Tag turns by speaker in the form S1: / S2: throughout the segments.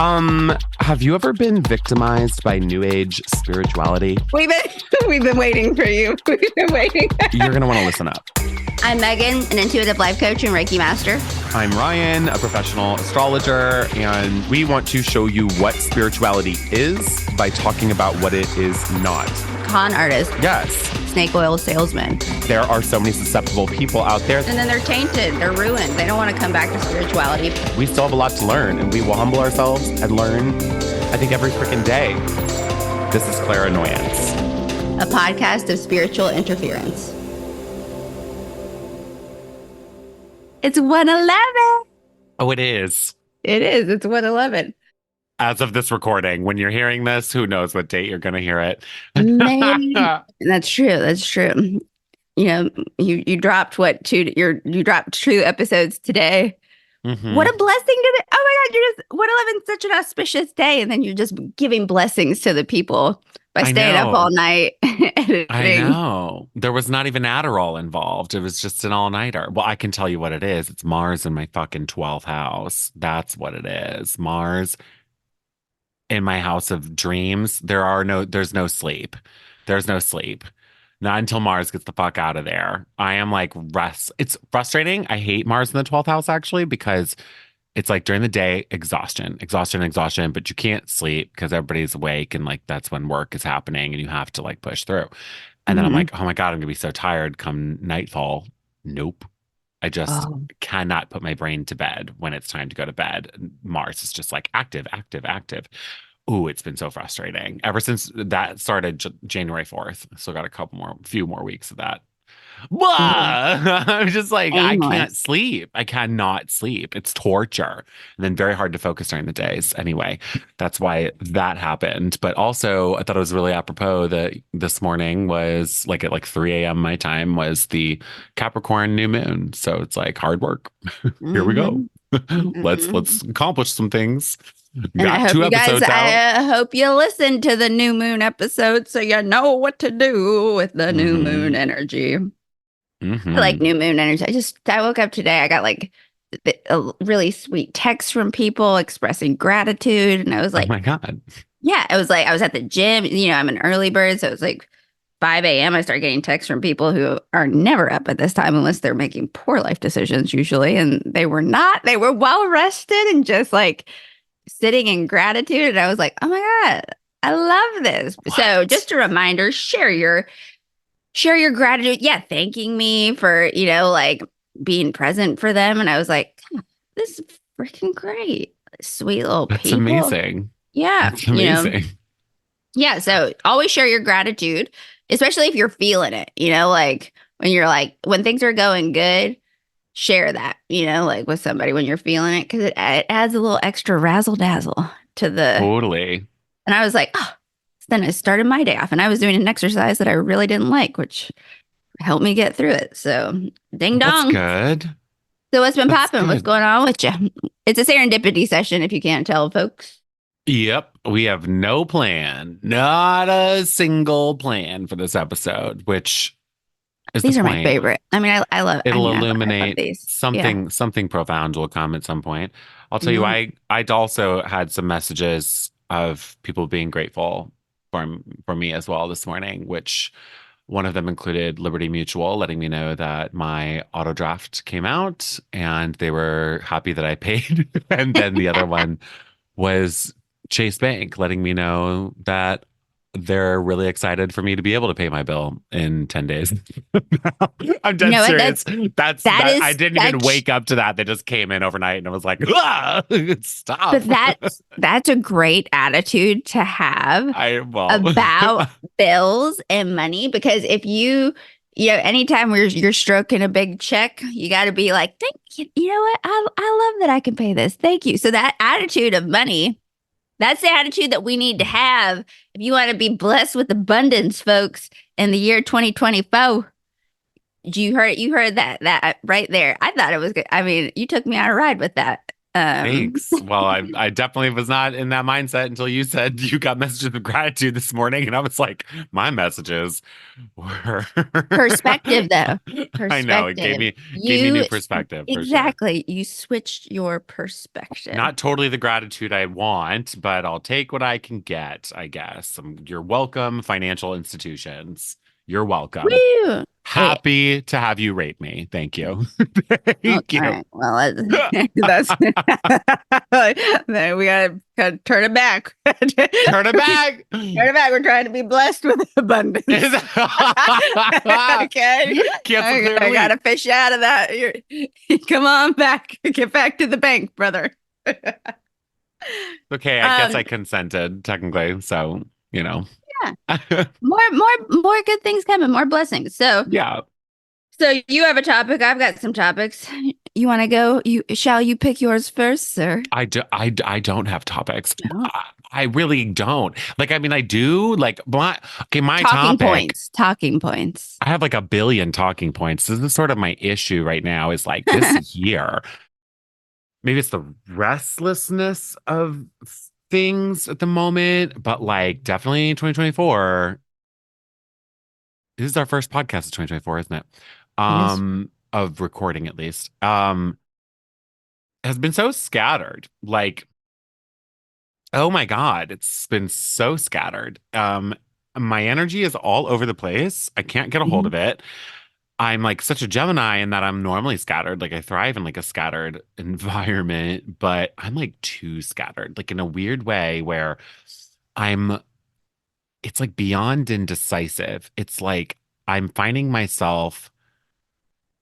S1: Have you ever been victimized by New Age spirituality?
S2: We've been waiting for you. We've been waiting.
S1: You're going to want to listen up.
S2: I'm Megan, an intuitive life coach and Reiki master.
S1: I'm Ryan, a professional astrologer, and we want to show you what spirituality is by talking about what it is not.
S2: Con artist.
S1: Yes.
S2: Snake oil salesman.
S1: There are so many susceptible people out there.
S2: And then they're tainted. They're ruined. They don't want to come back to spirituality.
S1: We still have a lot to learn, and we will humble ourselves and learn, I think, every freaking day. This is Clairannoyance,
S2: a podcast of spiritual interference. It's 1:11.
S1: Oh, it is.
S2: It is. It's 1:11.
S1: As of this recording, when you're hearing this, who knows what date you're going to hear it.
S2: Maybe. That's true. That's true. You know, you dropped you dropped 2 episodes today. Mm-hmm. What a blessing to oh my God, 1:11 is such an auspicious day. And then you're just giving blessings to the people by staying up all night.
S1: I know. There was not even Adderall involved. It was just an all-nighter. Well, I can tell you what it is. It's Mars in my fucking 12th house. That's what it is. Mars in my house of dreams. There's no sleep. There's no sleep. Not until Mars gets the fuck out of there. I am like It's frustrating. I hate Mars in the 12th house actually, because it's like during the day, exhaustion, but you can't sleep because everybody's awake and like that's when work is happening and you have to like push through. And then I'm like, oh my God, I'm gonna be so tired come nightfall. Nope. I just cannot put my brain to bed when it's time to go to bed. Mars is just like active. Ooh, it's been so frustrating ever since that started January 4th. Still got a few more weeks of that. I'm just like, I can't sleep. I cannot sleep. It's torture. And then very hard to focus during the days. Anyway, that's why that happened. But also, I thought it was really apropos that this morning was like at like 3 a.m. my time was the Capricorn new moon. So it's like hard work. Here we go. Let's accomplish some things. Got 2 episodes out.
S2: I hope you listen to the new moon episode so you know what to do with the new moon energy. I like new moon energy. I woke up today. I got like a really sweet text from people expressing gratitude. And I was like,
S1: oh my God.
S2: Yeah. I was at the gym. You know, I'm an early bird. So it was like 5 a.m. I start getting texts from people who are never up at this time unless they're making poor life decisions usually. And they were not. They were well rested and just like sitting in gratitude. And I was like, oh my God, I love this. What? So just a reminder, share your gratitude. Yeah. Thanking me for, you know, like being present for them. And I was like, this is freaking great. Sweet little people.
S1: That's amazing.
S2: Yeah.
S1: That's amazing.
S2: You know? Yeah. So always share your gratitude, especially if you're feeling it, you know, like when things are going good, share that, you know, like with somebody when you're feeling it, because it adds a little extra razzle dazzle to the.
S1: Totally.
S2: And I was like, oh, then I started my day off and I was doing an exercise that I really didn't like, which helped me get through it. So ding dong.
S1: That's good.
S2: So what's been popping? What's going on with you? It's a serendipity session, if you can't tell, folks.
S1: Yep. We have no plan, not a single plan for this episode, which is
S2: these are my favorite. I mean, I love
S1: it'll
S2: I
S1: illuminate
S2: these.
S1: something profound will come at some point. I'll tell you, I'd also had some messages of people being grateful for me as well this morning, which one of them included Liberty Mutual letting me know that my auto draft came out and they were happy that I paid. And then the other one was Chase Bank letting me know that they're really excited for me to be able to pay my bill in 10 days. I'm dead serious. I didn't even wake up to that. They just came in overnight and I was like, stop.
S2: But that's a great attitude to have about bills and money, because if you know, anytime you're stroking a big check, you got to be like, thank you. You know what? I love that I can pay this. Thank you. So that attitude of money, that's the attitude that we need to have if you want to be blessed with abundance, folks, in the year 2024. You heard that right there. I thought it was good. I mean, you took me on a ride with that. Um,
S1: Thanks. Well, I definitely was not in that mindset until you said you got messages of gratitude this morning, and I was like, my messages were.
S2: Perspective, though.
S1: I know it
S2: Perspective.
S1: gave me new
S2: You
S1: perspective for sure.
S2: exactly. You switched your perspective.
S1: Not totally the gratitude I want, but I'll take what I can get, I guess. You're welcome, financial institutions. You're welcome.
S2: Woo! Yeah.
S1: Happy to have you rate me. Thank you.
S2: Oh, all
S1: Thank you.
S2: right. Well, that's then we gotta turn it back. Turn
S1: Turn it back.
S2: it back. We're trying to be blessed with abundance. Okay.
S1: Cancel
S2: Okay. I
S1: clearly.
S2: gotta fish out of that. Come on back. Get back to the bank, brother.
S1: Okay, I guess I
S2: Um,
S1: consented technically, so you know.
S2: yeah. More good things coming, more blessings.
S1: Yeah,
S2: So you have a topic. I've got some topics. You want to go? Shall you pick yours first, sir?
S1: I don't have topics.
S2: No.
S1: I really don't. Like, I mean, I do. Like, my
S2: Talking
S1: topic.
S2: points. Talking points.
S1: I have like a billion talking points. This is sort of my issue right now. Is like this year. Maybe it's the restlessness of things at the moment, but like definitely 2024. This is our first podcast of 2024, isn't it?
S2: It is.
S1: Of recording at least. Has been so scattered. Like, oh my God, it's been so scattered. My energy is all over the place. I can't get a hold
S2: Mhm.
S1: of it. I'm like such a Gemini in that I'm normally scattered. Like I thrive in like a scattered environment, but I'm like too scattered, like in a weird way where I'm, it's like beyond indecisive. It's like I'm finding myself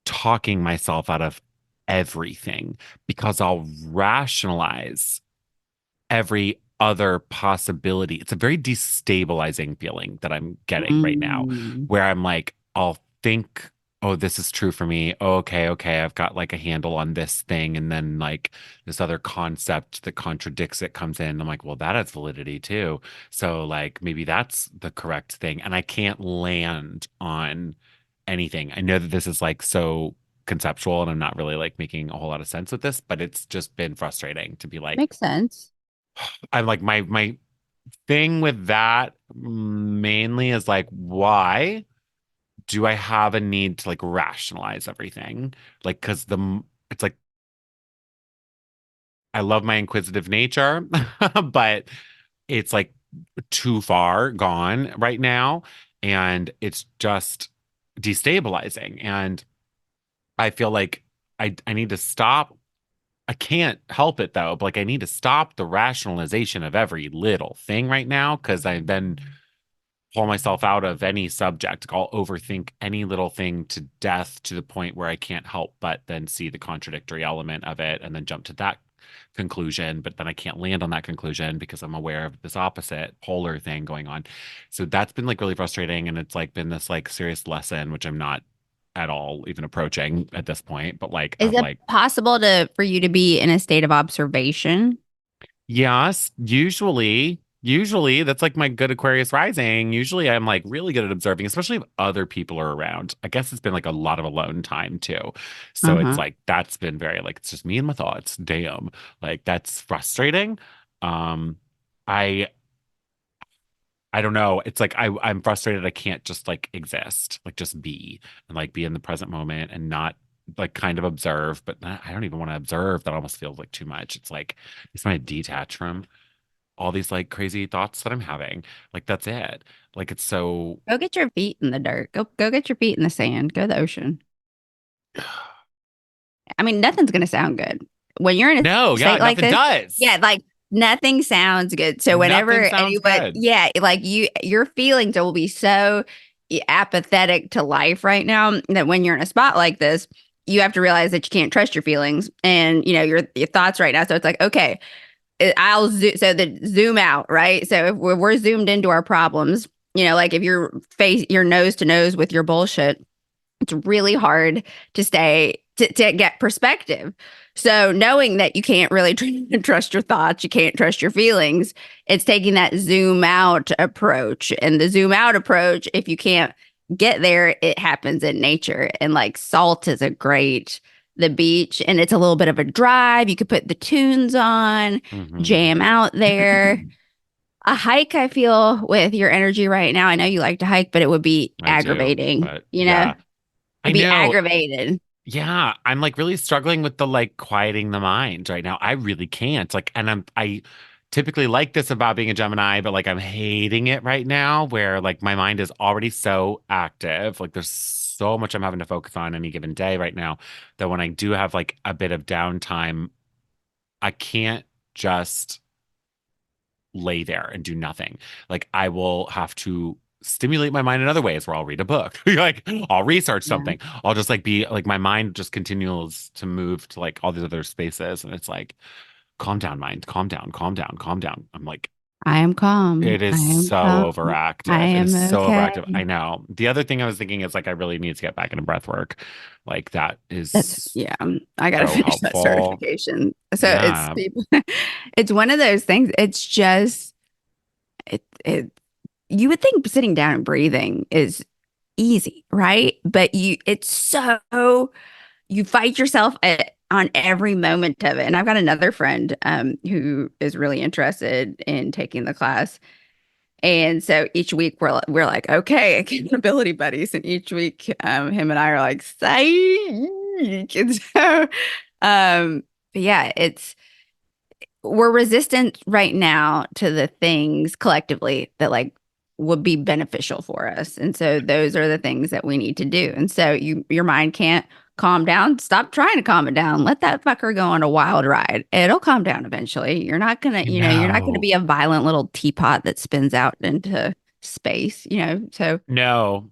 S1: talking myself out of everything because I'll rationalize every other possibility. It's a very destabilizing feeling that I'm getting right now,
S2: Mm.
S1: where I'm like, I'll think, oh, this is true for me. Oh, okay, I've got like a handle on this thing. And then like this other concept that contradicts it comes in. I'm like, well, that has validity too. So like maybe that's the correct thing. And I can't land on anything. I know that this is like so conceptual and I'm not really like making a whole lot of sense with this, but it's just been frustrating to be like,
S2: Makes sense.
S1: I'm like my thing with that mainly is like, why do I have a need to like rationalize everything? Like, because it's like I love my inquisitive nature, but it's like too far gone right now, and it's just destabilizing. And I feel like I need to stop. I can't help it though. But like I need to stop the rationalization of every little thing right now because I then pull myself out of any subject. I'll overthink any little thing to death to the point where I can't help but then see the contradictory element of it and then jump to that conclusion. But then I can't land on that conclusion because I'm aware of this opposite polar thing going on. So that's been like really frustrating. And it's like been this like serious lesson, which I'm not at all even approaching at this point. But like,
S2: Is
S1: of
S2: it
S1: like,
S2: possible to for you to be in a state of observation?
S1: yes, usually that's like my good Aquarius rising. Usually I'm like really good at observing, especially if other people are around. I guess it's been like a lot of alone time too. So it's
S2: Uh-huh.
S1: like that's been very like it's just me and my thoughts. Damn. Like that's frustrating. Um I I don't know. It's like I'm frustrated I can't just like exist, like just be and like be in the present moment and not like kind of observe, but I don't even want to observe. That almost feels like too much. It's like it's my detach from all these like crazy thoughts that I'm having. Like that's it. Like it's so
S2: Go get your feet in the dirt. Go get your feet in the sand. Go to the ocean. I mean, nothing's gonna sound good when you're in
S1: no,
S2: a
S1: yeah,
S2: state like
S1: nothing
S2: this.
S1: does.
S2: Yeah, like nothing sounds good. So
S1: Nothing
S2: whenever
S1: sounds
S2: anybody,
S1: good.
S2: yeah, like your feelings will be so apathetic to life right now that when you're in a spot like this, you have to realize that you can't trust your feelings and your thoughts right now. So it's like, okay, so the zoom out, right? So if we're zoomed into our problems, like if you're nose to nose with your bullshit, it's really hard to to get perspective. So knowing that you can't really trust your thoughts, you can't trust your feelings, it's taking that zoom out approach. And the zoom out approach, if you can't get there, it happens in nature. And like salt is a great the beach, and it's a little bit of a drive. You could put the tunes on,
S1: Hmm.
S2: jam out there. A hike, I feel, with your energy right now. I know you like to hike, but it would be
S1: I do,
S2: aggravating,
S1: but
S2: you know?
S1: yeah, I
S2: It'd be
S1: know.
S2: aggravated.
S1: Yeah, I'm like really struggling with the like quieting the mind right now. I really can't. Like, and I typically like this about being a Gemini, but like I'm hating it right now where like my mind is already so active. Like there's so much I'm having to focus on any given day right now that when I do have like a bit of downtime, I can't just lay there and do nothing. Like I will have to stimulate my mind in other ways where I'll read a book. Like I'll research
S2: Yeah.
S1: something. I'll just like be like my mind just continues to move to like all these other spaces and it's like calm down mind, calm down, calm down, calm down. I'm like
S2: I am calm.
S1: it
S2: I
S1: is
S2: am
S1: so
S2: calm. I
S1: overactive. It is
S2: am
S1: so
S2: okay.
S1: overactive. I know. The other thing I was thinking is like I really need to get back into breath work. Like that
S2: That's
S1: is
S2: yeah. I got to
S1: so
S2: finish that
S1: helpful.
S2: certification. So it's
S1: Yeah.
S2: it's one of those things. It's just it. You would think sitting down and breathing is easy, right? But it's so you fight yourself on every moment of it. And I've got another friend who is really interested in taking the class. And so each week we're like, okay, accountability buddies. And each week him and I are like, psych. And so but yeah, it's we're resistant right now to the things collectively that like would be beneficial for us. And so those are the things that we need to do. And so your mind can't calm down. Stop trying to calm it down. Let that fucker go on a wild ride. It'll calm down eventually. You're not gonna
S1: No.
S2: be a violent little teapot that spins out into space, you know. So
S1: No.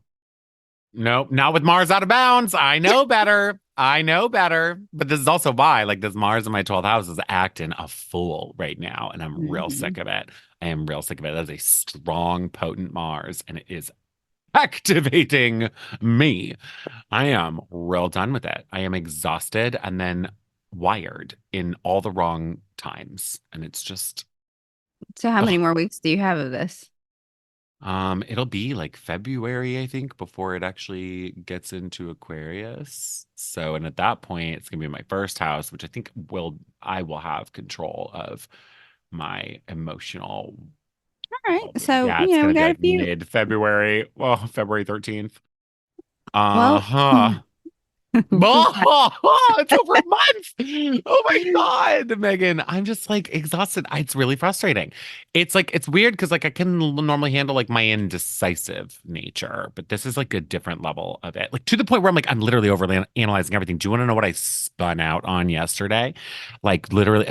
S1: Nope, not with Mars out of bounds. I know better. I know better. But this is also why, like, this Mars in my 12th house is acting a fool right now. And I'm real
S2: mhm.
S1: sick of it. I am real sick of it. That is a strong, potent Mars, and it is activating me. I am real done with it. I am exhausted and then wired in all the wrong times. And it's just,
S2: So how many
S1: ugh.
S2: more weeks do you have of this?
S1: It'll be like February, I think, before it actually gets into Aquarius. So, and at that point, it's gonna be my first house, which I will have control of my emotional
S2: All right.
S1: well-being.
S2: So,
S1: Yeah, it's
S2: we
S1: gonna be
S2: got a
S1: like
S2: few.
S1: mid-February, well, February 13th.
S2: Well,
S1: Uh-huh.
S2: we got
S1: Oh, it's over a month. Oh my God, Megan. I'm just like exhausted. It's really frustrating. It's like it's weird because like I can normally handle like my indecisive nature, but this is like a different level of it. Like to the point where I'm like I'm literally overly analyzing everything. Do you want to know what I spun out on yesterday? Like literally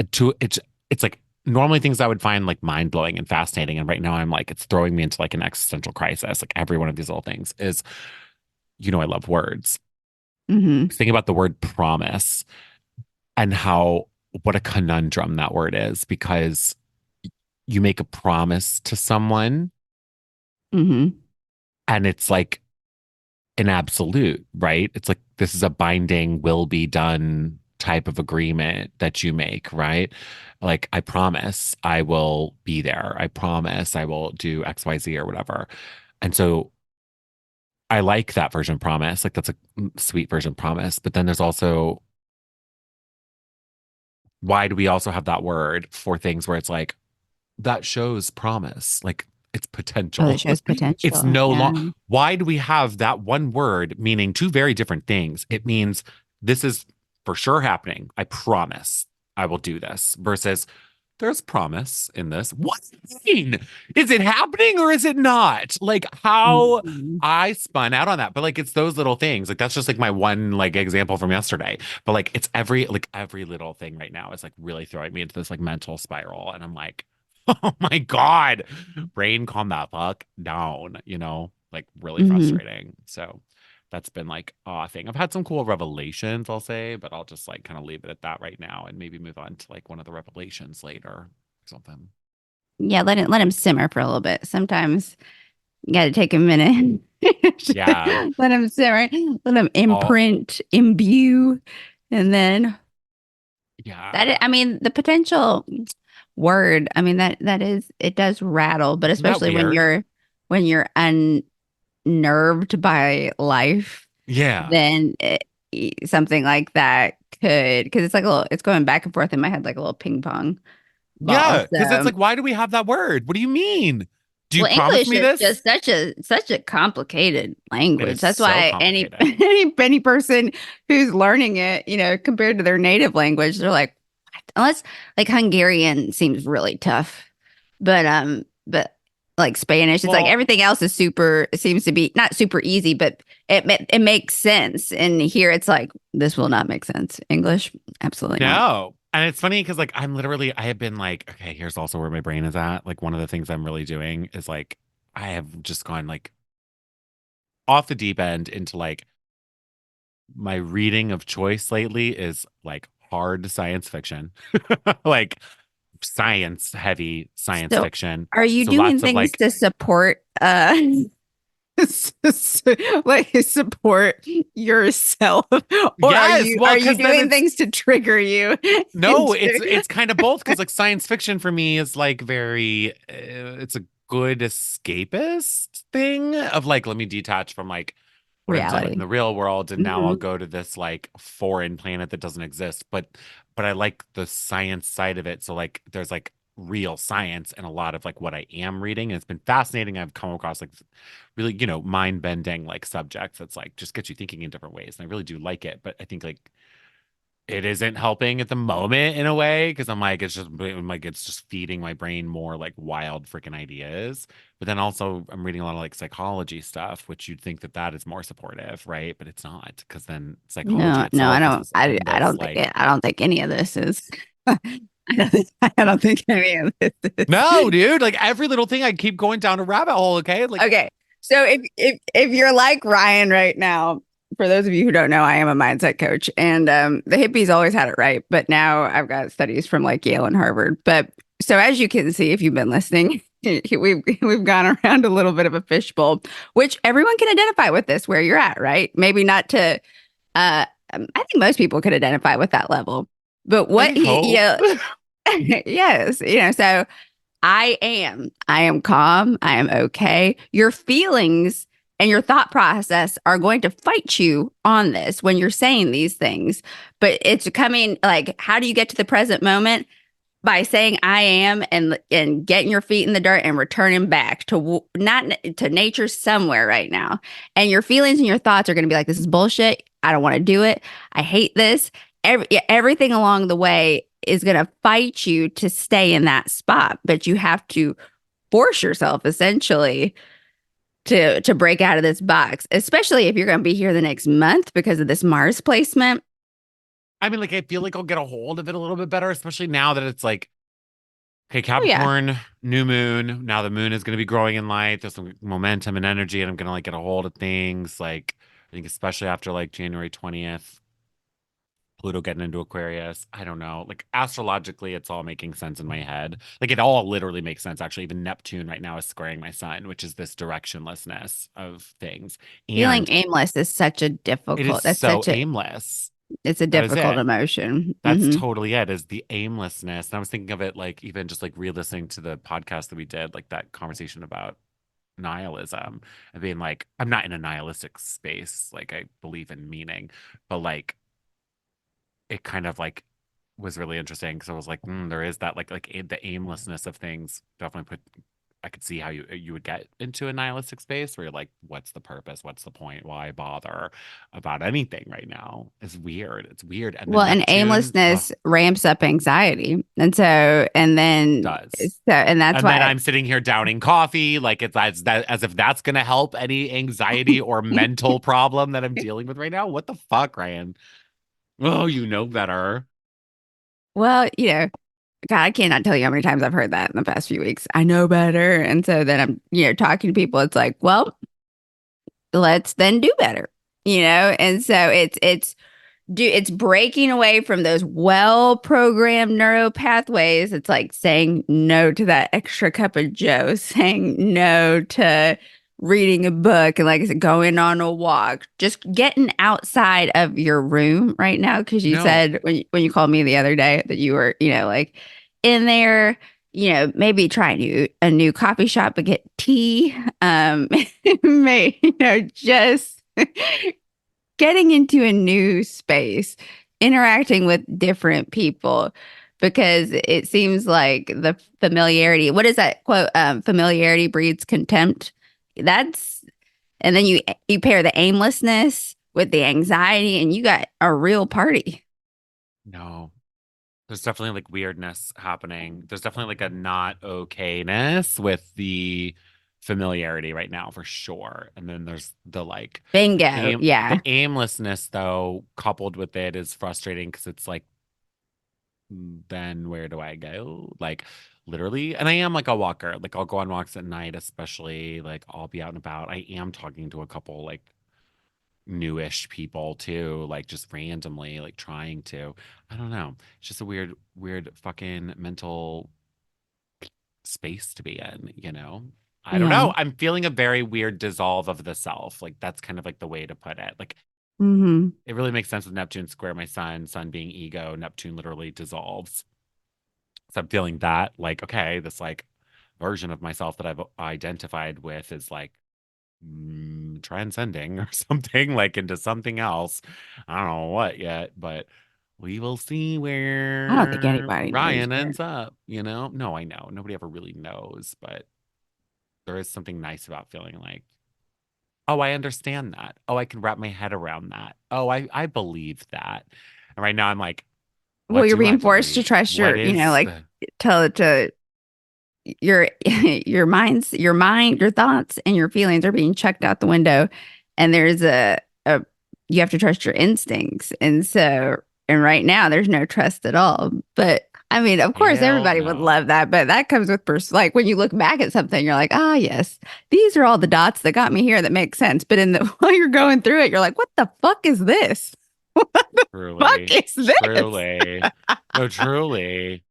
S1: it's like normally things I would find like mind-blowing and fascinating. And right now I'm like it's throwing me into like an existential crisis. Like every one of these little things is, I love words.
S2: hmm
S1: Think about the word promise and how what a conundrum that word is because you make a promise to someone
S2: hmm
S1: and it's like an absolute, right? It's like this is a binding will be done type of agreement that you make, right? Like I promise I will be there. I promise I will do XYZ or whatever. And so I like that version of promise. Like that's a sweet version of promise. But then there's also why do we also have that word for things where it's like that shows promise, like it's
S2: Oh, that
S1: potential.
S2: shows
S1: It's
S2: potential.
S1: no
S2: Yeah.
S1: long. Why do we have that one word meaning two very different things? It means this is for sure happening. I promise I will do this versus there's promise in this. What do you mean? Is it happening or is it not? Like how
S2: Mhm.
S1: I spun out on that. But like it's those little things. Like that's just like my one like example from yesterday. But like it's every little thing right now is like really throwing me into this like mental spiral. And I'm like, oh my God, brain, calm that fuck down, like really
S2: Mhm.
S1: frustrating. So that's been like a thing. I've had some cool revelations, I'll say, but I'll just like kind of leave it at that right now and maybe move on to like one of the revelations later or something.
S2: Yeah, let him simmer for a little bit. Sometimes you got to take a minute.
S1: Yeah.
S2: Let him simmer. Let him
S1: All,
S2: imprint, imbue, and then
S1: yeah.
S2: I mean, the potential word. I mean that is it does rattle, but
S1: Isn't that
S2: especially
S1: weird?
S2: when you're unnerved by life,
S1: Yeah.
S2: then something like that could, because it's like a little, it's going back and forth in my head like a little ping pong ball.
S1: Yeah, because it's
S2: So,
S1: like, why do we have that word? What do you mean? Do you
S2: well,
S1: promise
S2: English
S1: me
S2: is
S1: this?
S2: just such a complicated
S1: It is
S2: language. That's
S1: so
S2: why any
S1: complicated.
S2: any person who's learning it, compared to their native language, they're like, what? Unless like Hungarian seems really tough, but like Spanish, it's like
S1: Well,
S2: everything else is super. It seems to be not super easy, but it makes sense. And here it's like this will not make sense. English, absolutely not.
S1: no. And it's funny because like I have been like, okay, here's also where my brain is at. Like one of the things I'm really doing is like I have just gone like off the deep end into like my reading of choice lately is like hard science fiction. Like science heavy science
S2: So,
S1: fiction.
S2: are you
S1: So
S2: doing
S1: lots of
S2: things
S1: like,
S2: to support like support yourself, or are
S1: yes,
S2: you
S1: well,
S2: are you
S1: because then
S2: doing
S1: it's
S2: things to trigger you
S1: no,
S2: into
S1: it's kind of both because like science fiction for me is like very it's a good escapist thing of like let me detach from like what I'm dealing with in
S2: reality?
S1: the real world and now I'll
S2: Mhm.
S1: go to this like foreign planet that doesn't exist. But I like the science side of it. So like there's like real science and a lot of like what I am reading. And it's been fascinating. I've come across like really, mind-bending like subjects that's like just get you thinking in different ways. And I really do like it. But I think like it isn't helping at the moment in a way because I'm like it's just feeding my brain more like wild freaking ideas. But then also I'm reading a lot of like psychology stuff, which you'd think that that is more supportive, right? But it's not because then psychology
S2: No, no, I
S1: itself is
S2: don't.
S1: this
S2: I
S1: endless
S2: don't think
S1: like
S2: I don't think any of this is. I don't think any of this
S1: no,
S2: is.
S1: dude, like every little thing I keep going down a rabbit hole. Okay, like
S2: Okay. So if you're like Ryan right now, for those of you who don't know, I am a mindset coach, and the hippies always had it right, but now I've got studies from like Yale and Harvard. But so as you can see, if you've been listening, we've gone around a little bit of a fishbowl, which everyone can identify with this where you're at, right? Maybe not to. I think most people could identify with that level, but
S1: I hope.
S2: yes, so. I am calm. I am okay. Your feelings and your thought process are going to fight you on this when you're saying these things. But it's coming like, how do you get to the present moment? By saying I am and getting your feet in the dirt and returning back to not to nature somewhere right now. And your feelings and your thoughts are going to be like, this is bullshit. I don't want to do it. I hate this. Everything along the way is going to fight you to stay in that spot, but you have to force yourself essentially to break out of this box, especially if you're going to be here the next month because of this Mars placement.
S1: I mean, like I feel like I'll get a hold of it a little bit better, especially now that it's like okay,
S2: Oh yeah,
S1: Capricorn, new moon. Now the moon is going to be growing in light. There's some momentum and energy, and I'm going to like get a hold of things. Like, I think especially after like January 20th, Pluto getting into Aquarius. I don't know. Like astrologically, it's all making sense in my head. Like it all literally makes sense. Actually, even Neptune right now is squaring my sun, which is this directionlessness of things.
S2: feeling
S1: And
S2: aimless is such a
S1: it is
S2: difficult. That's
S1: so
S2: such a
S1: aimless.
S2: it's a
S1: That is
S2: difficult
S1: it.
S2: emotion.
S1: That's
S2: Hmm.
S1: totally it, is the aimlessness. And I was thinking of it like even just like re-listening to the podcast that we did, like that conversation about nihilism and being like, I'm not in a nihilistic space. Like I believe in meaning, but like it kind of like was really interesting because I was like, there is that the aimlessness of things definitely put. I could see how you would get into a nihilistic space where you're like, what's the purpose? What's the point? Why bother about anything right now? It's weird. It's weird. And the
S2: Well, and
S1: Neptune,
S2: aimlessness ramps up anxiety, and that's
S1: and then
S2: why.
S1: I'm sitting here downing coffee, like it's as if that's gonna help any anxiety or mental problem that I'm dealing with right now. What the fuck, Ryan? Oh, you know better.
S2: Well, God, I cannot tell you how many times I've heard that in the past few weeks. I know better, and so then I'm talking to people. It's like, well, let's then do better, and so it's breaking away from those well-programmed neural pathways. It's like saying no to that extra cup of joe, saying no to reading a book, and like I said, going on a walk, just getting outside of your room right now. Because you
S1: No,
S2: said when you called me the other day that you were like in there, maybe try a new coffee shop and get tea, may just getting into a new space, interacting with different people, because it seems like the familiarity, what is that quote? Familiarity breeds contempt. That's, and then you pair the aimlessness with the anxiety, and you got a real party.
S1: No. There's definitely like weirdness happening. There's definitely like a not okayness with the familiarity right now for sure. And then there's the like
S2: Bingo.
S1: the
S2: Yeah.
S1: aimlessness though, coupled with it is frustrating because it's like, then where do I go? Like literally, and I am like a walker. Like I'll go on walks at night, especially like I'll be out and about. I am talking to a couple like newish people too, like just randomly, like trying to. I don't know. It's just a weird fucking mental space to be in, you know? I don't
S2: Yeah.
S1: know. I'm feeling a very weird dissolve of the self. Like that's kind of like the way to put it. Like
S2: Hmm.
S1: it really makes sense with Neptune square my sun being ego, Neptune literally dissolves. So I'm feeling that like, okay, this like version of myself that I've identified with is like transcending or something like into something else. I don't know what yet, but we will see
S2: I don't think
S1: where
S2: anybody knows
S1: Ryan
S2: yet.
S1: ends up, you know? No, I know. Nobody ever really knows, but there is something nice about feeling like, oh, I understand that. Oh, I can wrap my head around that. Oh, I believe that. And right now I'm like,
S2: Well,
S1: what
S2: you're
S1: do I
S2: being forced to
S1: believe?
S2: trust
S1: What
S2: your,
S1: is
S2: like, tell it to your your mind, your thoughts and your feelings are being chucked out the window, and there's a you have to trust your instincts. And so, and right now there's no trust at all. But I mean, of course
S1: hell
S2: everybody would
S1: no.
S2: love that, but that comes with like when you look back at something, you're like, ah, yes, these are all the dots that got me here that make sense. But in the while you're going through it, you're like, what the fuck is this? What the fuck
S1: Truly.
S2: is this?
S1: Truly. No, truly.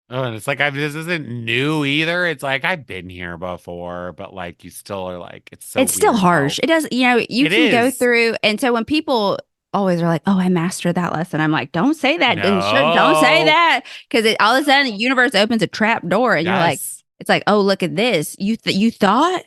S1: Oh, and it's like this isn't new either. It's like I've been here before, but like you still are like it's so
S2: It's still
S1: weird
S2: harsh.
S1: how
S2: It does, you
S1: it
S2: can go
S1: is.
S2: through. And so when people always are like, oh, I mastered that lesson, I'm like, don't say that. And sure, don't say
S1: No.
S2: that. Because all of a sudden the universe opens a trap door and you're like,
S1: Yes.
S2: it's like, oh, look at this. You thought,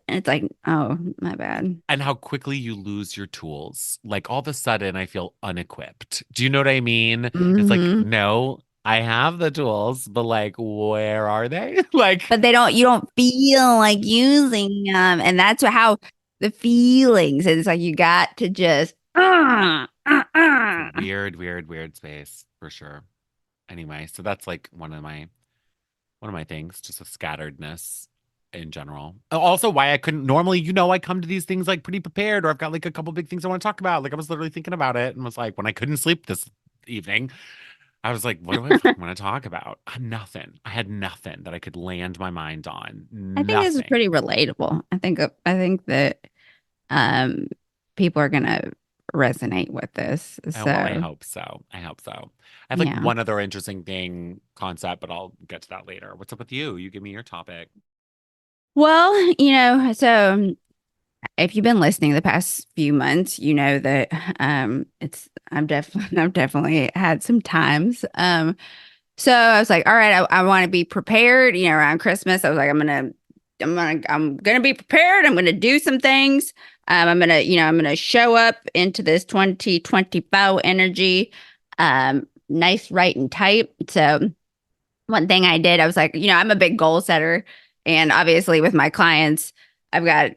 S2: and it's like, oh, my bad.
S1: And how quickly you lose your tools. Like all of a sudden I feel unequipped. Do you know what I mean? It's like,
S2: Hmm.
S1: no, I have the tools, but like where are they? Like
S2: But you don't feel like using them. And that's how the feelings, it's like, you got to just,
S1: it's a weird space for sure. Anyway, so that's like one of my things, just a scatteredness in general. Also, why I couldn't normally, I come to these things like pretty prepared, or I've got like a couple big things I want to talk about. Like I was literally thinking about it and was like, when I couldn't sleep this evening, I was like, what do I fucking want to talk about? Nothing. I had nothing that I could land my mind on.
S2: I think this is
S1: Nothing.
S2: pretty relatable. I think that um people are gonna resonate with this.
S1: Oh, well, I
S2: So
S1: hope so. I hope so. I have like
S2: yeah.
S1: one other interesting thing concept, but I'll get to that later. What's up with you? You give me your topic.
S2: Well, so if you've been listening the past few months, you know that it's I'm definitely I've definitely had some times. So I was like, all right, I want to be prepared, around Christmas. I was like, I'm gonna be prepared. I'm gonna do some things. I'm gonna show up into this 2024 energy, nice, right, and tight. So one thing I did, I was like, I'm a big goal setter. And obviously with my clients, I've got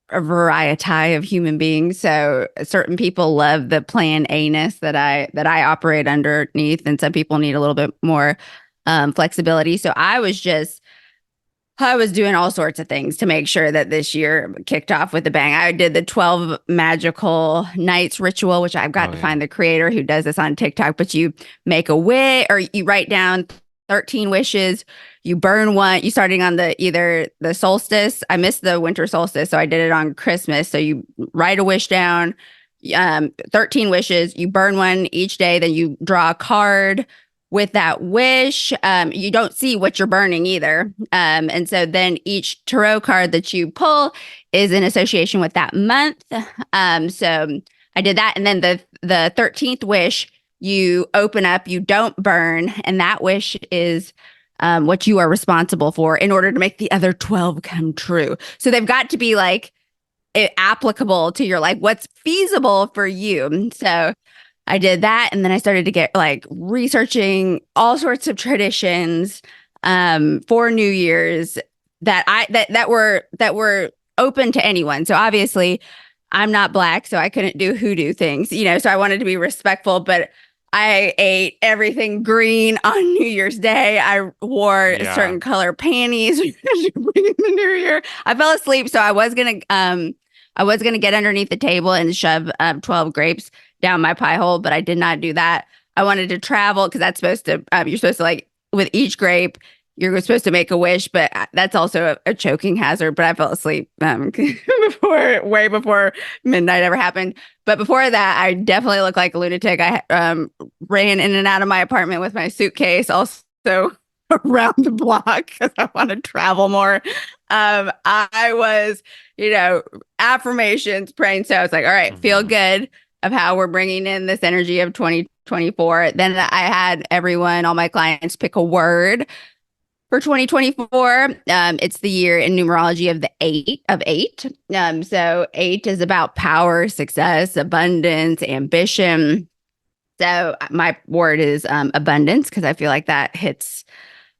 S2: a variety of human beings. So certain people love the plan A-ness that I operate underneath, and some people need a little bit more flexibility. So I was doing all sorts of things to make sure that this year kicked off with a bang. I did the 12 magical nights ritual, which I've got
S1: Oh
S2: to
S1: yeah.
S2: find the creator who does this on TikTok, but you make a wish, or you write down 13 wishes. You burn one. You starting on either the solstice. I missed the winter solstice, so I did it on Christmas. So you write a wish down, 13 wishes. You burn one each day. Then you draw a card with that wish. You don't see what you're burning either. And so then each tarot card that you pull is in association with that month. So I did that. And then the 13th wish, you open up, you don't burn, and that wish is what you are responsible for in order to make the other 12 come true. So they've got to be like applicable to your life, what's feasible for you. So I did that, and then I started to get like researching all sorts of traditions for New Year's that were open to anyone. So obviously, I'm not black, so I couldn't do hoodoo things, So I wanted to be respectful, but I ate everything green on New Year's Day. I wore
S1: Yeah.
S2: certain color panties in the New Year. I fell asleep, so I was gonna get underneath the table and shove 12 grapes down my pie hole, but I did not do that. I wanted to travel because that's supposed to you're supposed to like with each grape you're supposed to make a wish, but that's also a choking hazard. But I fell asleep way before midnight ever happened. But before that, I definitely looked like a lunatic. I ran in and out of my apartment with my suitcase, also around the block because I want to travel more. I was, affirmations praying. So I was like, all right, feel
S1: Hmm.
S2: good of how we're bringing in this energy of 2024. Then I had everyone, all my clients, pick a word for 2024. It's the year in numerology of the eight of eight. So eight is about power, success, abundance, ambition. So my word is abundance because I feel like that hits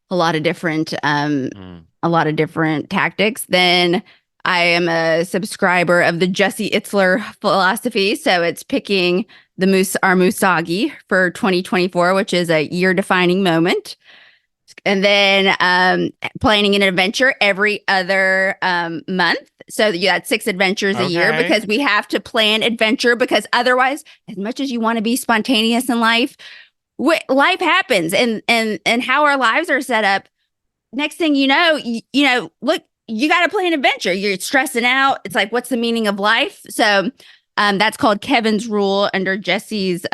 S2: a lot of different
S1: Mm.
S2: tactics. Then I am a subscriber of the Jesse Itzler philosophy. So it's picking our Musagi for 2024, which is a year defining moment. And then planning an adventure every other month. So you had 6 adventures a year
S1: Okay.
S2: because we have to plan adventure because otherwise, as much as you want to be spontaneous in life, life happens and how our lives are set up. Next thing look, you got to plan adventure. You're stressing out. It's like, what's the meaning of life? So that's called Kevin's rule under Jesse's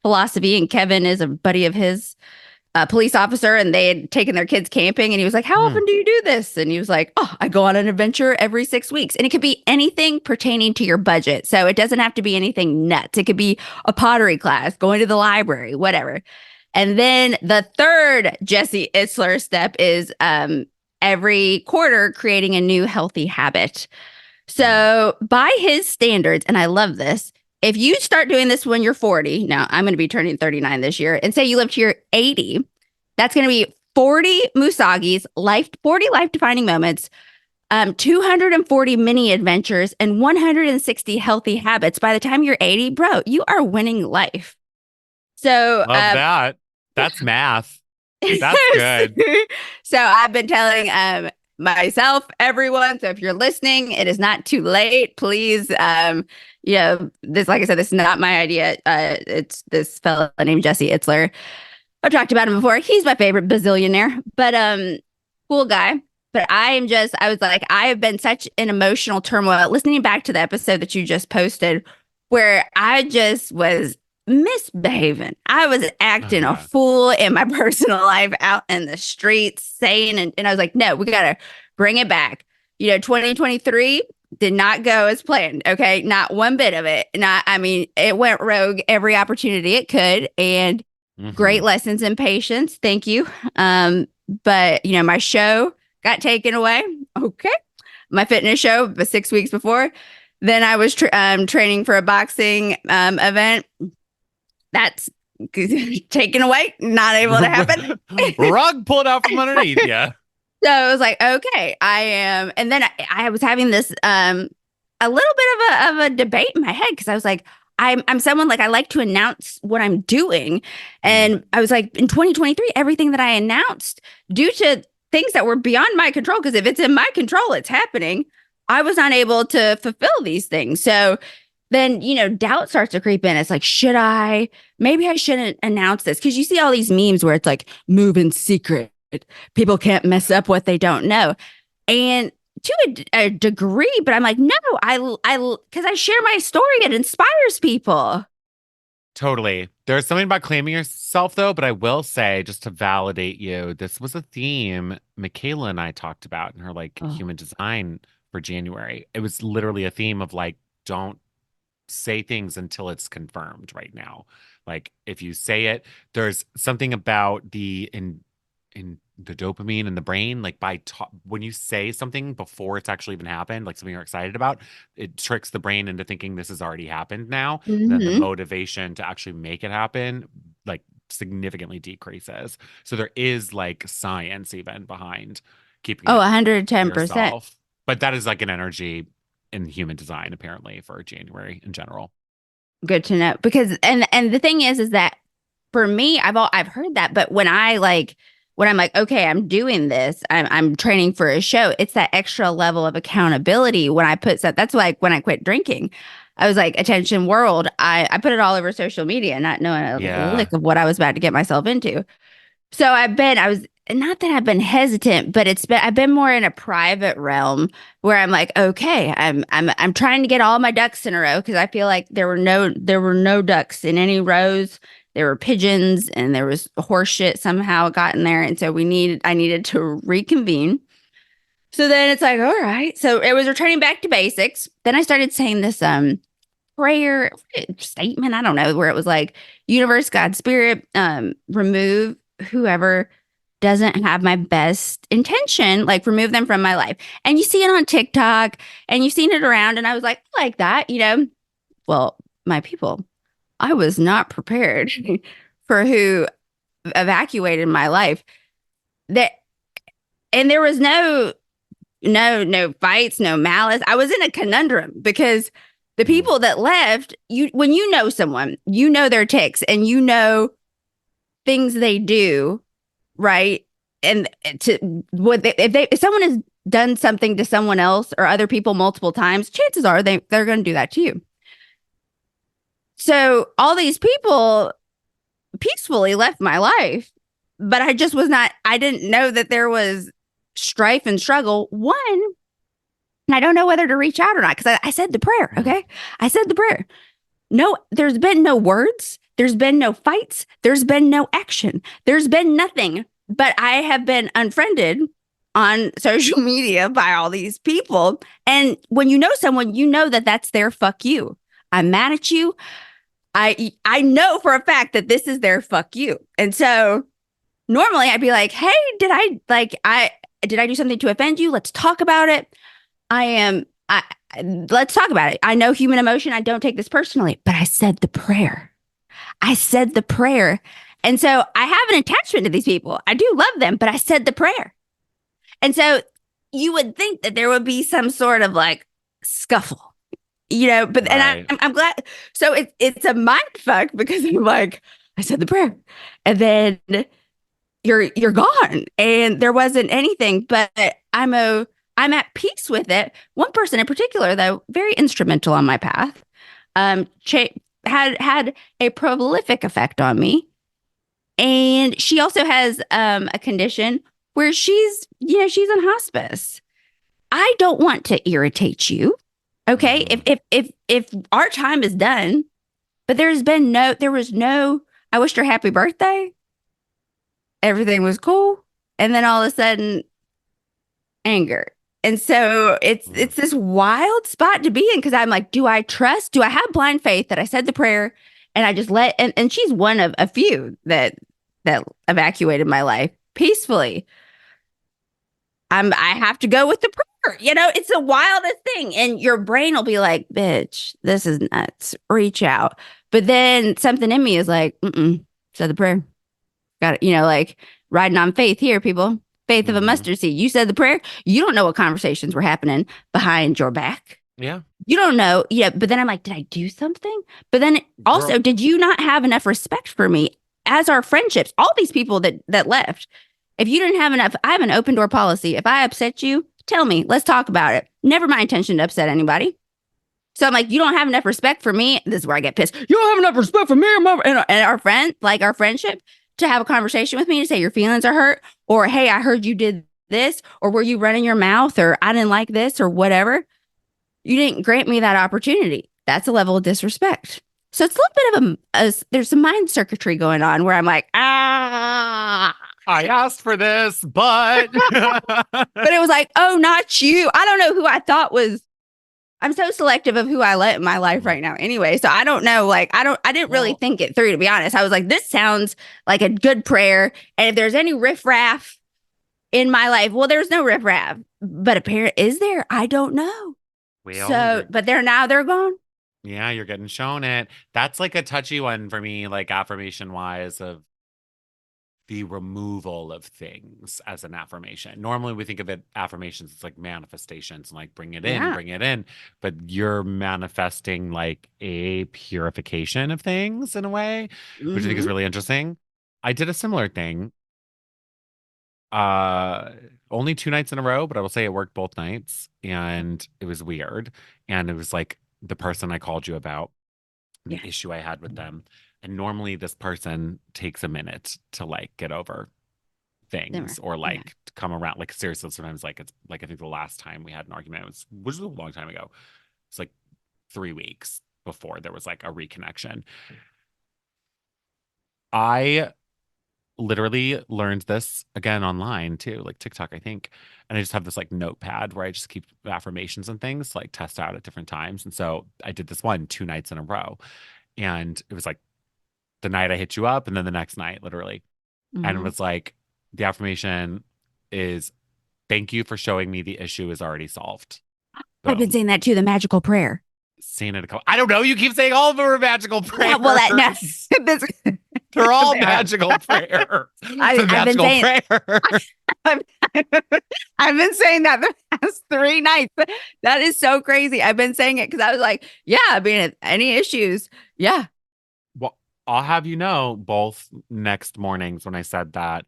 S2: philosophy. And Kevin is a buddy of his, police officer, and they had taken their kids camping, and he was like, how
S1: Hmm.
S2: often do you do this? And he was like, oh, I go on an adventure every 6 weeks. And it could be anything pertaining to your budget, so it doesn't have to be anything nuts. It could be a pottery class, going to the library, whatever. And then the third Jesse Itzler step is every quarter creating a new healthy habit.
S1: Mm.
S2: So by his standards, and I love this, if you start doing this when you're 40, now I'm going to be turning 39 this year, and say you live to your 80, that's going to be 40 Musagi's, 40 life defining moments, 240 mini adventures, and 160 healthy habits. By the time you're 80, bro, you are winning life. So,
S1: Love that. That's math. That's good.
S2: so I've been telling myself, everyone. So if you're listening, it is not too late. Please, this, like I said, this is not my idea. It's this fellow named Jesse Itzler. I've talked about him before. He's my favorite bazillionaire, but cool guy. But I was like, I have been such an emotional turmoil listening back to the episode that you just posted, where I just was misbehaving. I was
S1: Oh
S2: acting a
S1: yeah.
S2: fool in my personal life out in the streets, saying, and I was like, no, we got to bring it back. 2023 did not go as planned. Okay. Not one bit of it. I mean, it went rogue every opportunity it could. And great
S1: Hmm.
S2: lessons in patience. Thank you. But my show got taken away. Okay. My fitness show was 6 weeks before. Then I was training for a boxing event. That's taken away, not able to happen.
S1: Rug pulled out from underneath you.
S2: So I was like, okay, I am. And then I was having this a little bit of a debate in my head because I was like, I'm someone like I like to announce what I'm doing.
S1: Mm.
S2: And I was like, in 2023, everything that I announced due to things that were beyond my control, because if it's in my control, it's happening. I was not able to fulfill these things. So then, doubt starts to creep in. It's like, should I? Maybe I shouldn't announce this because you see all these memes where it's like, move in secret. People can't mess up what they don't know. And to a degree, but I'm like, no, because I share my story, it inspires people.
S1: Totally. There's something about claiming yourself, though, but I will say, just to validate you, this was a theme Michaela and I talked about in her like
S2: Oh,
S1: human design for January. It was literally a theme of like, don't say things until it's confirmed right now. Like, if you say it, there's something about the in the dopamine in the brain, like when you say something before it's actually even happened, like something you're excited about, it tricks the brain into thinking this has already happened now. And then the
S2: Hmm.
S1: motivation to actually make it happen, like significantly decreases. So there is like science even behind keeping
S2: Oh,
S1: it to
S2: 110%.
S1: yourself. But that is like an energy in human design, apparently, for January in general.
S2: Good to know. Because and the thing is that for me, I've heard that, but when I'm like, okay, I'm doing this, I'm training for a show, it's that extra level of accountability when I put stuff. That's like when I quit drinking. I was like, attention world. I put it all over social media, not knowing a
S1: Yeah.
S2: lick of what I was about to get myself into. So I was not that I've been hesitant, but I've been more in a private realm where I'm like, okay, I'm trying to get all my ducks in a row because I feel like there were no ducks in any rows. There were pigeons and there was horse shit somehow got in there. And so I needed to reconvene. So then it's like, all right. So it was returning back to basics. Then I started saying this prayer statement. I don't know, where it was like, universe, God, spirit, remove whoever doesn't have my best intention, like remove them from my life. And you see it on TikTok and you've seen it around. And I was like that, you know. Well, my people, I was not prepared for who evacuated my life. That and there was no fights, no malice. I was in a conundrum because the
S1: Mm,
S2: people that left, you when you know someone, you know their ticks and you know things they do, right? And to if someone has done something to someone else or other people multiple times, chances are they're going to do that to you. So all these people peacefully left my life, but I just was not. I didn't know that there was strife and struggle. One, and I don't know whether to reach out or not because I said the prayer.
S1: mm,
S2: Okay, I said the prayer. No, there's been no words. There's been no fights. There's been no action. There's been nothing. But I have been unfriended on social media by all these people. And when you know someone, you know that that's their fuck you. I'm mad at you. I know for a fact that this is their fuck you. And so normally I'd be like, "Hey, did I do something to offend you? Let's talk about it." I am I let's talk about it. I know human emotion. I don't take this personally, but I said the prayer. I said the prayer. And so I have an attachment to these people. I do love them, but I said the prayer. And so you would think that there would be some sort of like scuffle, you know, but and
S1: right.
S2: I'm glad. So it's a mind fuck because I'm like, I said the prayer. And then you're gone and there wasn't anything, but I'm at peace with it. One person in particular, though, very instrumental on my path, cha- had a prolific effect on me, and she also has a condition where she's in hospice. I don't want to irritate you, okay?
S1: Mm,
S2: If our time is done, but there was no. I wished her happy birthday. Everything was cool, and then all of a sudden anger. And so
S1: mm,
S2: it's this wild spot to be in because I'm like, do I trust? Do I have blind faith that I said the prayer and I just and she's one of a few that evacuated my life peacefully. I have to go with the prayer. You know, it's the wildest thing. And your brain will be like, bitch, this is nuts. Reach out. But then something in me is like, said the prayer. Got it. You know, like riding on faith here, people. Faith of a
S1: mm-hmm.
S2: mustard seed. You said the prayer. You don't know what conversations were happening behind your back.
S1: Yeah.
S2: You don't know. Yeah. But then I'm like, did I do something? But then
S1: Girl.
S2: also, did you not have enough respect for me as our friendships? All these people that left, if you didn't have enough, I have an open door policy. If I upset you, tell me. Let's talk about it. Never my intention to upset anybody. So I'm like, you don't have enough respect for me. This is where I get pissed. You don't have enough respect for me and our friend, like our friendship, to have a conversation with me to say your feelings are hurt, or hey, I heard you did this, or were you running your mouth, or I didn't like this, or whatever. You didn't grant me that opportunity. That's a level of disrespect. So it's a little bit of there's some mind circuitry going on where I'm like, ah.
S1: I asked for this, but
S2: But it was like, oh, not you. I don't know who I thought was I'm so selective of who I let in my life
S1: Mhm.
S2: right now anyway. So I don't know. Like, I didn't really
S1: Well,
S2: think it through, to be honest. I was like, this sounds like a good prayer. And if there's any riffraff in my life, well, there's no riffraff. But apparently, is there? I don't know.
S1: well,
S2: So,
S1: you're
S2: but they're now they're gone.
S1: yeah, you're getting shown it. That's like a touchy one for me, like affirmation wise, of the removal of things as an affirmation. Normally we think of it affirmations, it's like manifestations and like
S2: Yeah.
S1: bring it in, but you're manifesting like a purification of things in a way, which I think is
S2: Mm-hmm.
S1: really interesting. I did a similar thing. Uh Only 2 nights in a row, but I will say it worked both nights and it was weird. And it was like the person I called you about, the
S2: Yes.
S1: issue I had with them. And normally this person takes a minute to like get over
S2: Simmer.
S1: things or
S2: Yeah.
S1: like to come around. Like seriously, sometimes like it's like I think the last time we had an argument was which was a long time ago. It's like 3 weeks before there was like a reconnection. I literally learned this again online too, like TikTok, I think. And I just have this like notepad where I just keep affirmations and things like test out at different times. And so I did this one 2 nights in a row. And it was like the night I hit you up and then the next night, literally. And it
S2: Mm-hmm.
S1: was like the affirmation is thank you for showing me the issue is already solved.
S2: I've been
S1: Boom.
S2: saying that too, the magical prayer.
S1: Saying it a couple. I don't know. You keep saying all of them are magical
S2: Yeah, well, that no,
S1: prayers. They're all
S2: they are.
S1: magical prayers. It's a
S2: I've been
S1: magical
S2: saying
S1: prayer.
S2: I've, I've been saying that the past 3 nights. That is so crazy. I've been saying it because I was like, yeah, I mean, any issues? Yeah,
S1: Well, I'll have you know, both next mornings when I said that,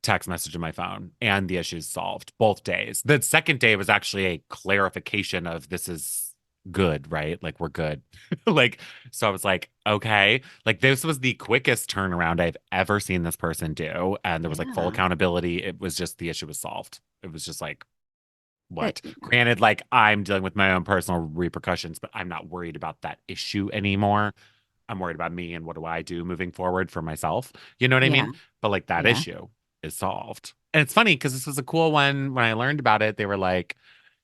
S1: text message in my phone and the issue's solved both days. The second day was actually a clarification of this is good, right? Like we're good. Like, so I was like, okay, like this was the quickest turnaround I've ever seen this person do. And there was like full
S2: yeah.
S1: accountability. It was just the issue was solved. It was just like,
S2: That,
S1: what? Granted, like I'm dealing with my own personal repercussions, but I'm not worried about that issue anymore. I'm worried about me and what do I do moving forward for myself. You know what I
S2: yeah,
S1: mean? But like that
S2: yeah.
S1: issue is solved. And it's funny because this was a cool one. When I learned about it, they were like,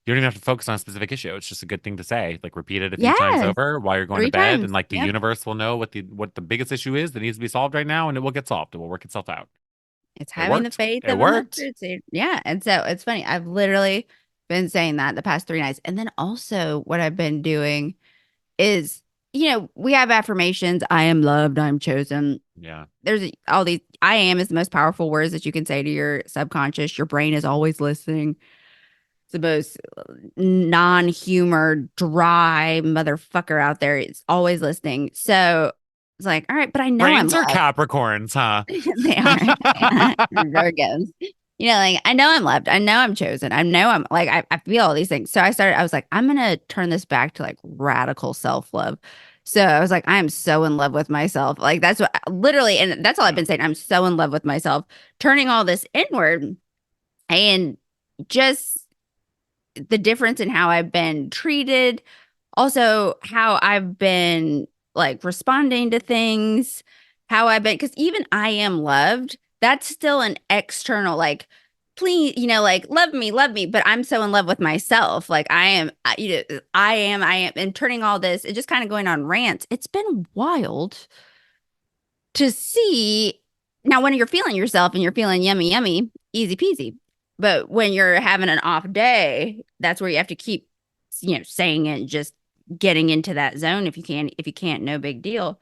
S1: you don't even have to focus on a specific issue. It's just a good thing to say. Like repeat it a few times
S2: Yes,
S1: over while you're going to
S2: three
S1: bed.
S2: times.
S1: And like the
S2: Yep.
S1: universe will know what the biggest issue is that needs to be solved right now, and it will get solved. It will work itself out.
S2: It's
S1: It
S2: having the
S1: worked.
S2: faith
S1: It
S2: of a
S1: worked.
S2: mustard seed. Yeah. And so it's funny. I've literally been saying that the past 3 nights. And then also, what I've been doing is, we have affirmations. I am loved. I'm chosen.
S1: Yeah.
S2: There's all these. I am is the most powerful words that you can say to your subconscious. Your brain is always listening. It's the most non-humor, dry motherfucker out there. It's always listening. So it's like, all right, but I know I'm
S1: Brains are
S2: loved.
S1: Capricorns, huh?
S2: They are. Virgos. Like I know I'm loved. I know I'm chosen. I know I'm like I feel all these things. So I was like, I'm gonna turn this back to like radical self-love. So I was like, I am so in love with myself. Like that's what literally, and that's all I've
S1: Yeah.
S2: been saying. I'm so in love with myself, turning all this inward and just the difference in how I've been treated, also how I've been like responding to things, how I've been, because even I am loved, that's still an external, like, please, like love me, but I'm so in love with myself. Like I am, and turning all this, and just kind of going on rants. It's been wild to see. Now, when you're feeling yourself and you're feeling yummy, yummy, easy peasy. But when you're having an off day, that's where you have to keep, saying it, just getting into that zone. If you can, if you can't, no big deal.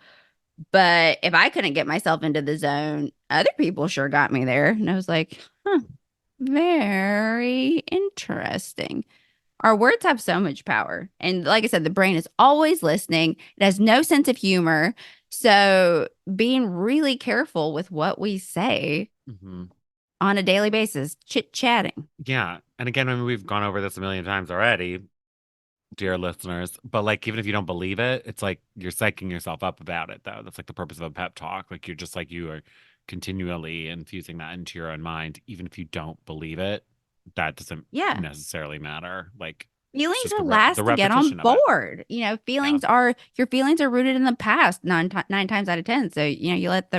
S2: But if I couldn't get myself into the zone, other people sure got me there. And I was like, huh, very interesting. Our words have so much power. And like I said, the brain is always listening. It has no sense of humor. So being really careful with what we say
S1: Hmm.
S2: on a daily basis, chit-chatting.
S1: Yeah. And again, I mean, we've gone over this a million times already, dear listeners. But like, even if you don't believe it, it's like you're psyching yourself up about it, though. That's like the purpose of a pep talk. Like, you're just like, you are continually infusing that into your own mind. Even if you don't believe it, that doesn't
S2: Yeah.
S1: necessarily matter. Like, it's
S2: Feelings
S1: just
S2: are
S1: the
S2: last to get on
S1: repetition of it.
S2: board.
S1: Yeah.
S2: Your feelings are rooted in the past nine times out of 10. So, you let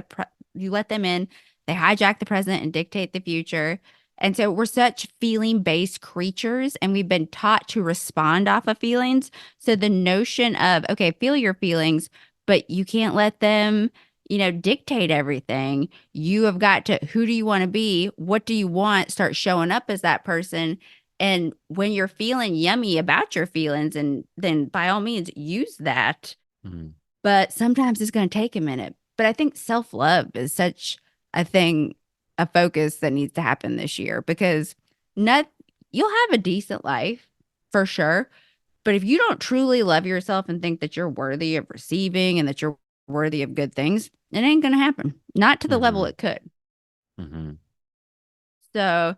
S2: them in, they hijack the present and dictate the future. And so we're such feeling based creatures and we've been taught to respond off of feelings. So the notion of, okay, feel your feelings, but you can't let them, dictate everything. You have got to, who do you want to be? What do you want? Start showing up as that person. And when you're feeling yummy about your feelings, and then by all means use that,
S1: Mhm.
S2: but sometimes it's going to take a minute. But I think self love is such a thing, a focus that needs to happen this year because not you'll have a decent life for sure. But if you don't truly love yourself and think that you're worthy of receiving and that you're worthy of good things, it ain't going to happen. Not to the level
S1: Mhm.
S2: it could.
S1: Mhm.
S2: So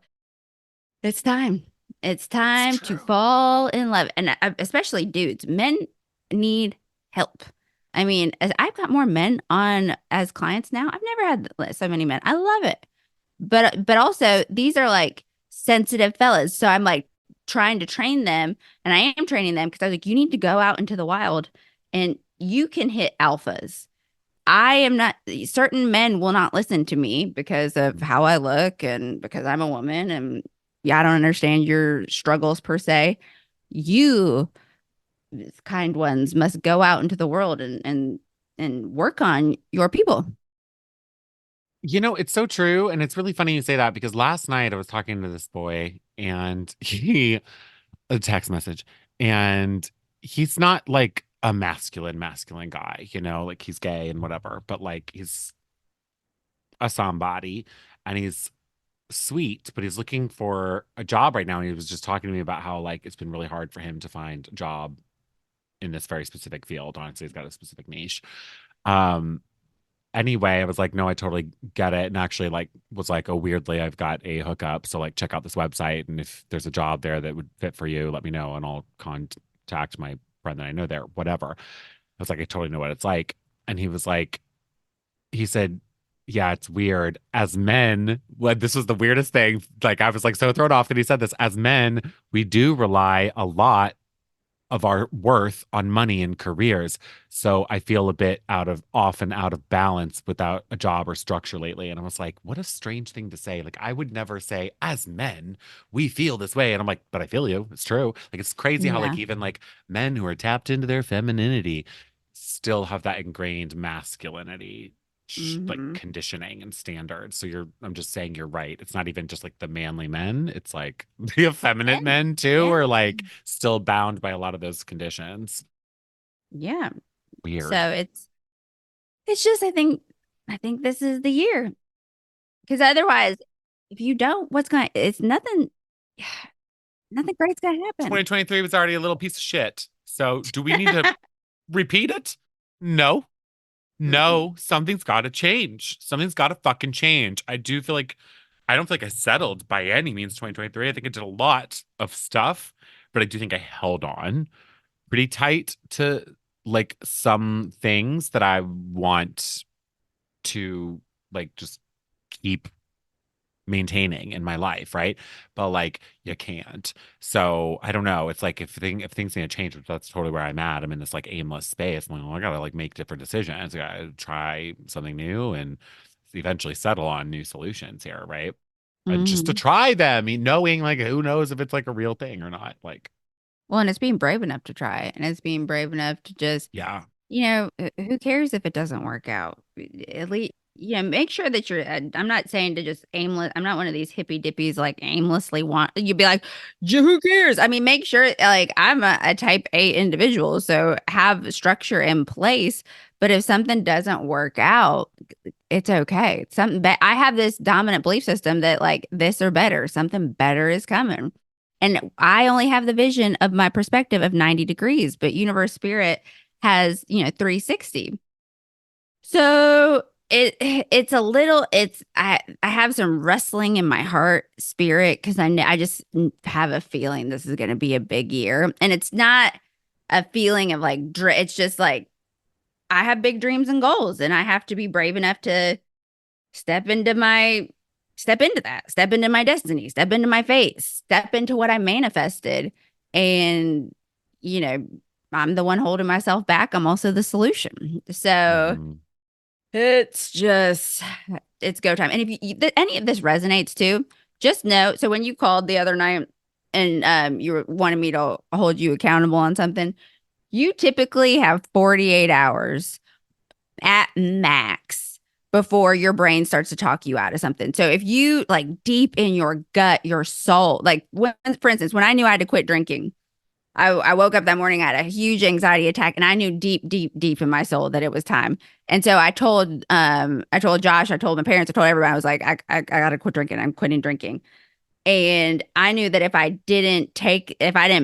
S2: it's time. It's
S1: It's
S2: time to
S1: true.
S2: fall in love. And especially dudes, men need help. I mean, as I've got more men on as clients now. I've never had so many men. I love it. But also these are like sensitive fellas. So I'm like trying to train them and I am training them because I was like, you need to go out into the wild and you can hit alphas. I am not, certain men will not listen to me because of
S1: Mhm.
S2: how I look and because I'm a woman and yeah, I don't understand your struggles per se. You kind ones must go out into the world and work on your people.
S1: It's so true. And it's really funny you say that because last night I was talking to this boy and a text message, and he's not like a masculine guy, like he's gay and whatever, but like he's a somebody and he's sweet, but he's looking for a job right now. And he was just talking to me about how like it's been really hard for him to find a job in this very specific field. Honestly, he's got a specific niche. Um, anyway, I was like, no, I totally get it. And actually, like, was like, oh, weirdly, I've got a hookup. So, like, check out this website. And if there's a job there that would fit for you, let me know and I'll contact my friend that I know there, whatever. I was like, I totally know what it's like. And he was like, he said, yeah, it's weird. As men, well, this was the weirdest thing. Like, I was like so thrown off that he said this. As men, we do rely a lot of our worth on money and careers. So I feel a bit off and out of balance without a job or structure lately. And I was like, what a strange thing to say. Like, I would never say, as men, we feel this way. And I'm like, but I feel you. It's true. Like, it's crazy how, like,
S2: Yeah.
S1: even like men who are tapped into their femininity still have that ingrained masculinity. Like
S2: Hmm.
S1: conditioning and standards. So I'm just saying you're right. It's not even just like the manly men. It's like the effeminate
S2: And
S1: men too
S2: yeah.
S1: are like still bound by a lot of those conditions.
S2: Yeah.
S1: Weird.
S2: So it's just I think this is the year. Because otherwise, if you don't, it's nothing, nothing great's gonna happen.
S1: 2023 was already a little piece of shit. So do we need to repeat it? No.
S2: Mm-mm.
S1: No, something's got to change. Something's got to fucking change. I don't feel like I settled by any means 2023. I think I did a lot of stuff, but I do think I held on pretty tight to like some things that I want to like just keep maintaining in my life, right? But like you can't. So I don't know. It's like if things need to change, which that's totally where I'm at. I'm in this like aimless space. I'm like, well, I gotta like make different decisions. I gotta try something new and eventually settle on new solutions here, right? Just to
S2: Hmm.
S1: try them, I mean, knowing like who knows if it's like a real thing or not. Like,
S2: Well, and it's being brave enough to try it, and it's being brave enough to just,
S1: yeah.
S2: who cares if it doesn't work out? At least, make sure that I'm not saying to just aimless. I'm not one of these hippy dippies like aimlessly want. You'd be like, who cares? I mean, make sure like I'm a type A individual, so have structure in place. But if something doesn't work out, it's okay. I have this dominant belief system that like this or better, something better is coming. And I only have the vision of my perspective of 90 degrees, but universe spirit has, 360. So it's a little I have some wrestling in my heart spirit because I just have a feeling this is going to be a big year. And it's not a feeling of like it's just like I have big dreams and goals and I have to be brave enough to step into my step into that, step into my destiny, step into my fate, step into what I manifested. And, you know, I'm the one holding myself back. I'm also the solution. So
S1: Hmm.
S2: it's just, it's go time. And if any of this resonates too, just know. So when you called the other night and wanted me to hold you accountable on something, you typically have 48 hours at max before your brain starts to talk you out of something. So if you like deep in your gut, your soul, like when, for instance, when I knew I had to quit drinking, I woke up that morning, I had a huge anxiety attack, and I knew deep, deep, deep in my soul that it was time. And so I told Josh, I told my parents, I told everybody, I was like, I gotta quit drinking. I'm quitting drinking. And I knew that if I didn't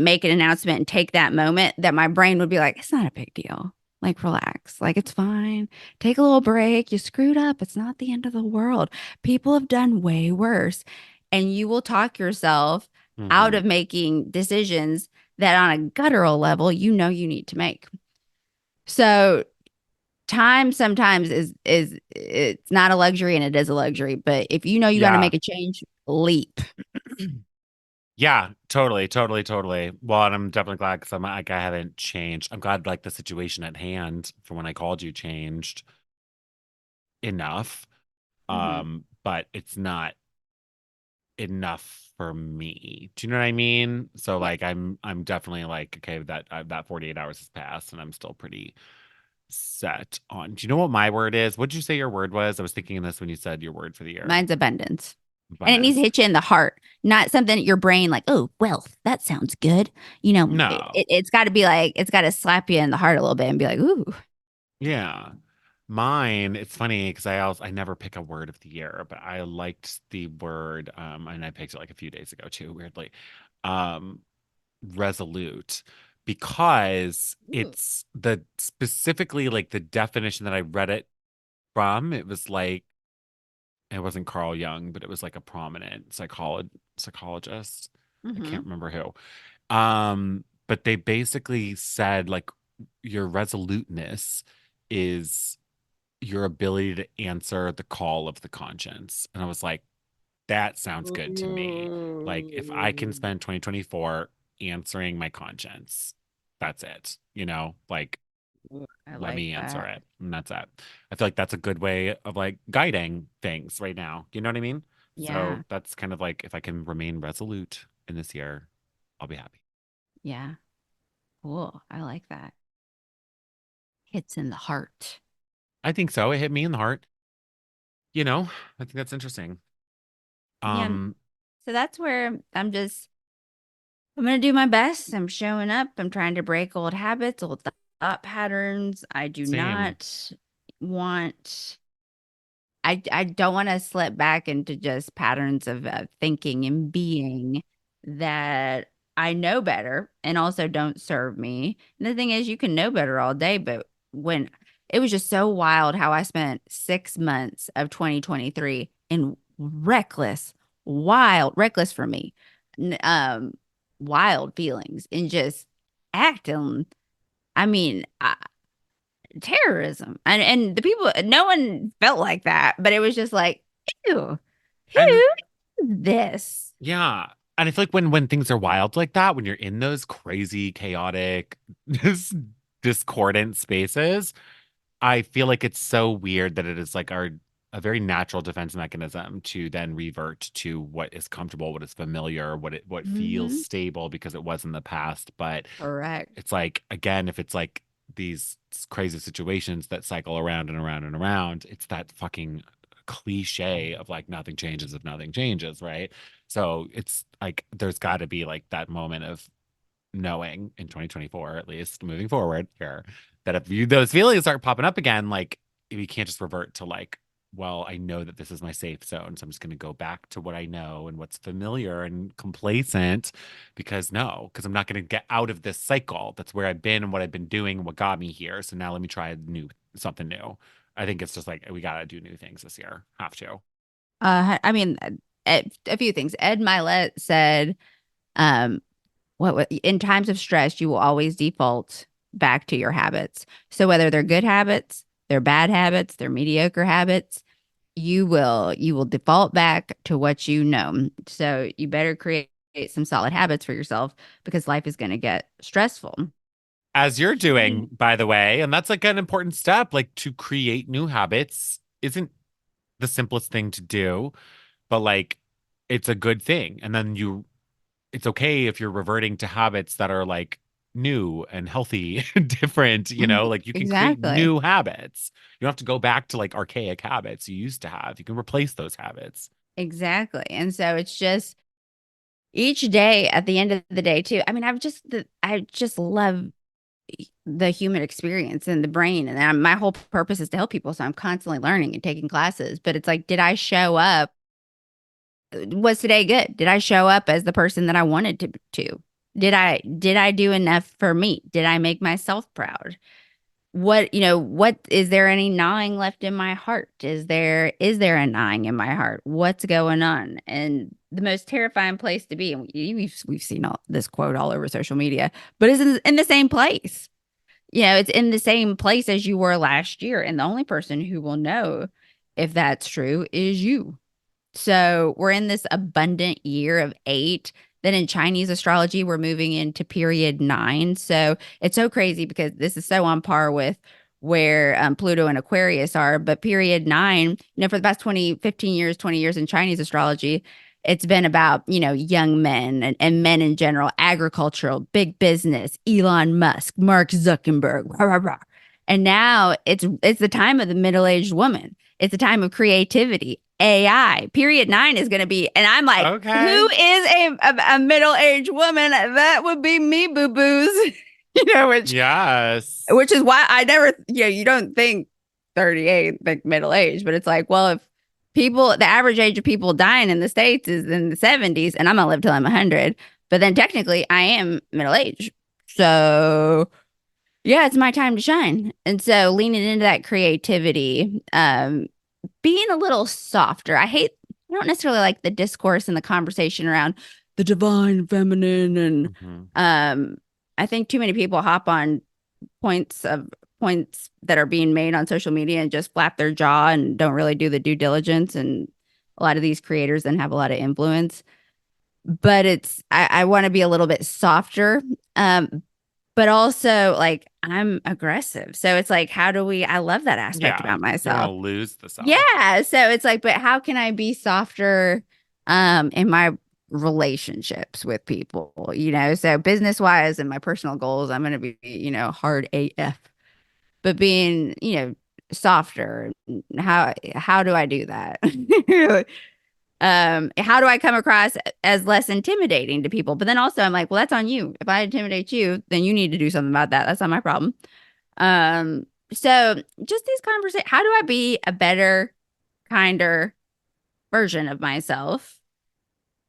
S2: make an announcement and take that moment, that my brain would be like, it's not a big deal. Like, relax. Like, it's fine. Take a little break. You screwed up. It's not the end of the world. People have done way worse. And you will talk yourself out
S1: Hmm.
S2: of making decisions that on a guttural level, you know you need to make. So time sometimes is it's not a luxury and it is a luxury. But if you know you got to
S1: Yeah.
S2: make a change, leap.
S1: Yeah, totally, totally, totally. Well, and I'm definitely glad because I'm like I haven't changed. I'm glad like the situation at hand from when I called you changed enough.
S2: Mhm.
S1: But it's not enough for me. Do you know what I mean? So
S2: Yeah.
S1: like I'm definitely like okay that that 48 hours has passed and I'm still pretty set on. Do you know what my word is? What did you say your word was? I was thinking of this when you said your word for the year.
S2: Mine's abundance. And it needs to
S1: Abundance.
S2: hit you in the heart, not something that your brain like, oh, wealth, that sounds good.
S1: No.
S2: It's got to be like, it's got to slap you in the heart a little bit and be like, ooh.
S1: Yeah. Mine, it's funny because I never pick a word of the year, but I liked the word and I picked it like a few days ago too, weirdly. Um resolute because
S2: Ooh.
S1: it's the specifically like the definition that I read it from, it was like it wasn't Carl Jung, but it was like a prominent psychologist. I can't
S2: Mm-hmm.
S1: remember who. But they basically said like your resoluteness is your ability to answer the call of the conscience. And I was like, that sounds good to me. Like if I can
S2: Ooh.
S1: spend 2024 answering my conscience, that's it. Like
S2: I
S1: let
S2: like
S1: me answer
S2: that.
S1: it. And that's it. I feel like that's a good way of like guiding things right now. You know what I mean? So
S2: Yeah.
S1: that's kind of like if I can remain resolute in this year, I'll be happy.
S2: Yeah. Cool. I like that. Hits in the heart.
S1: I think so. It hit me in the heart. I think that's interesting.
S2: Yeah.
S1: Um,
S2: So that's where I'm going to do my best. I'm showing up. I'm trying to break old habits, old thought patterns. I do
S1: same.
S2: not want I don't want to slip back into just patterns of thinking and being that I know better and also don't serve me. And the thing is, you can know better all day, but when it was just so wild how I spent 6 months of 2023 in reckless for me, n- um, wild feelings and just acting. I mean, terrorism and the people no one felt like that but it was just like ew
S1: And
S2: who is this.
S1: yeah. And I feel like when things are wild like that, when you're in those crazy, chaotic, dis discordant spaces, I feel like it's so weird that it is like our a very natural defense mechanism to then revert to what is comfortable, what is familiar, what feels
S2: Hmm.
S1: stable because it was in the past. But
S2: Correct.
S1: it's like again, if it's like these crazy situations that cycle around and around and around, it's that fucking cliche of like nothing changes if nothing changes, right? So it's like there's got to be like that moment of knowing in 2024, at least moving forward here, that if those feelings start popping up again, like we can't just revert to like, well, I know that this is my safe zone, so I'm just going to go back to what I know and what's familiar and complacent, because I'm not going to get out of this cycle. That's where I've been and what I've been doing and what got me here. So now let me try something new. I think it's just like we got to do new things this year. Have to.
S2: I mean a few things. Ed Milet said um in times of stress you will always default back to your habits, so whether they're good habits, they're bad habits, they're mediocre habits, you will default back to what you know. So you better create some solid habits for yourself because life is going to get stressful.
S1: As you're doing,
S2: Right.
S1: by the way, and that's like an important step, like to create new habits isn't the simplest thing to do, but like it's a good thing. And then it's okay if you're reverting to habits that are like new and healthy, different,
S2: Mhm.
S1: like you can create
S2: Exactly.
S1: new habits. You don't have to go back to like archaic habits you used to have. You can replace those habits.
S2: Exactly. And so it's just each day at the end of the day too. I mean, I just love the human experience and the brain, and my whole purpose is to help people, so I'm constantly learning and taking classes. But it's like, did I show up? Was today good? Did I show up as the person that I wanted to? Did I do enough for me? Did I make myself proud? What is there any gnawing left in my heart? Is there a gnawing in my heart? What's going on? And the most terrifying place to be, and we've seen this quote all over social media, but it's in the same place. It's in the same place as you were last year, and the only person who will know if that's true is you. So we're in this abundant year of eight. Then in Chinese astrology, we're moving into period nine. So it's so crazy because this is so on par with where Pluto and Aquarius are. But period nine, for the past 20, 15 years, 20 years in Chinese astrology, it's been about, young men and men in general, agricultural, big business, Elon Musk, Mark Zuckerberg, rah, rah, rah. And now it's the time of the middle-aged woman. It's a time of creativity. AI. Period nine is going to be, and I'm like, who
S1: Okay.
S2: is a middle-aged woman? That would be me, boo boos.
S1: Yes.
S2: Which is why I never, you don't think 38, think middle age, but it's like, well, if the average age of people dying in the States is in the 70s, and I'm gonna live till I'm 100, but then technically I am middle age. So yeah, it's my time to shine. And so leaning into that creativity, being a little softer. I don't necessarily like the discourse and the conversation around the divine feminine. And
S1: Hmm.
S2: um, I think too many people hop on points that are being made on social media and just flap their jaw and don't really do the due diligence. And a lot of these creators then have a lot of influence. But I want to be a little bit softer. But also like I'm aggressive. So it's like, I love that aspect
S1: Yeah.
S2: about
S1: You don't want
S2: myself.
S1: to lose the self.
S2: Yeah. So it's like, but how can I be softer in my relationships with people? So business wise and my personal goals, I'm gonna be, hard AF. But being, softer, how do I do that? How do I come across as less intimidating to people? But then also I'm like, well, that's on you. If I intimidate you, then you need to do something about that. That's not my problem. So just these conversations, how do I be a better, kinder version of myself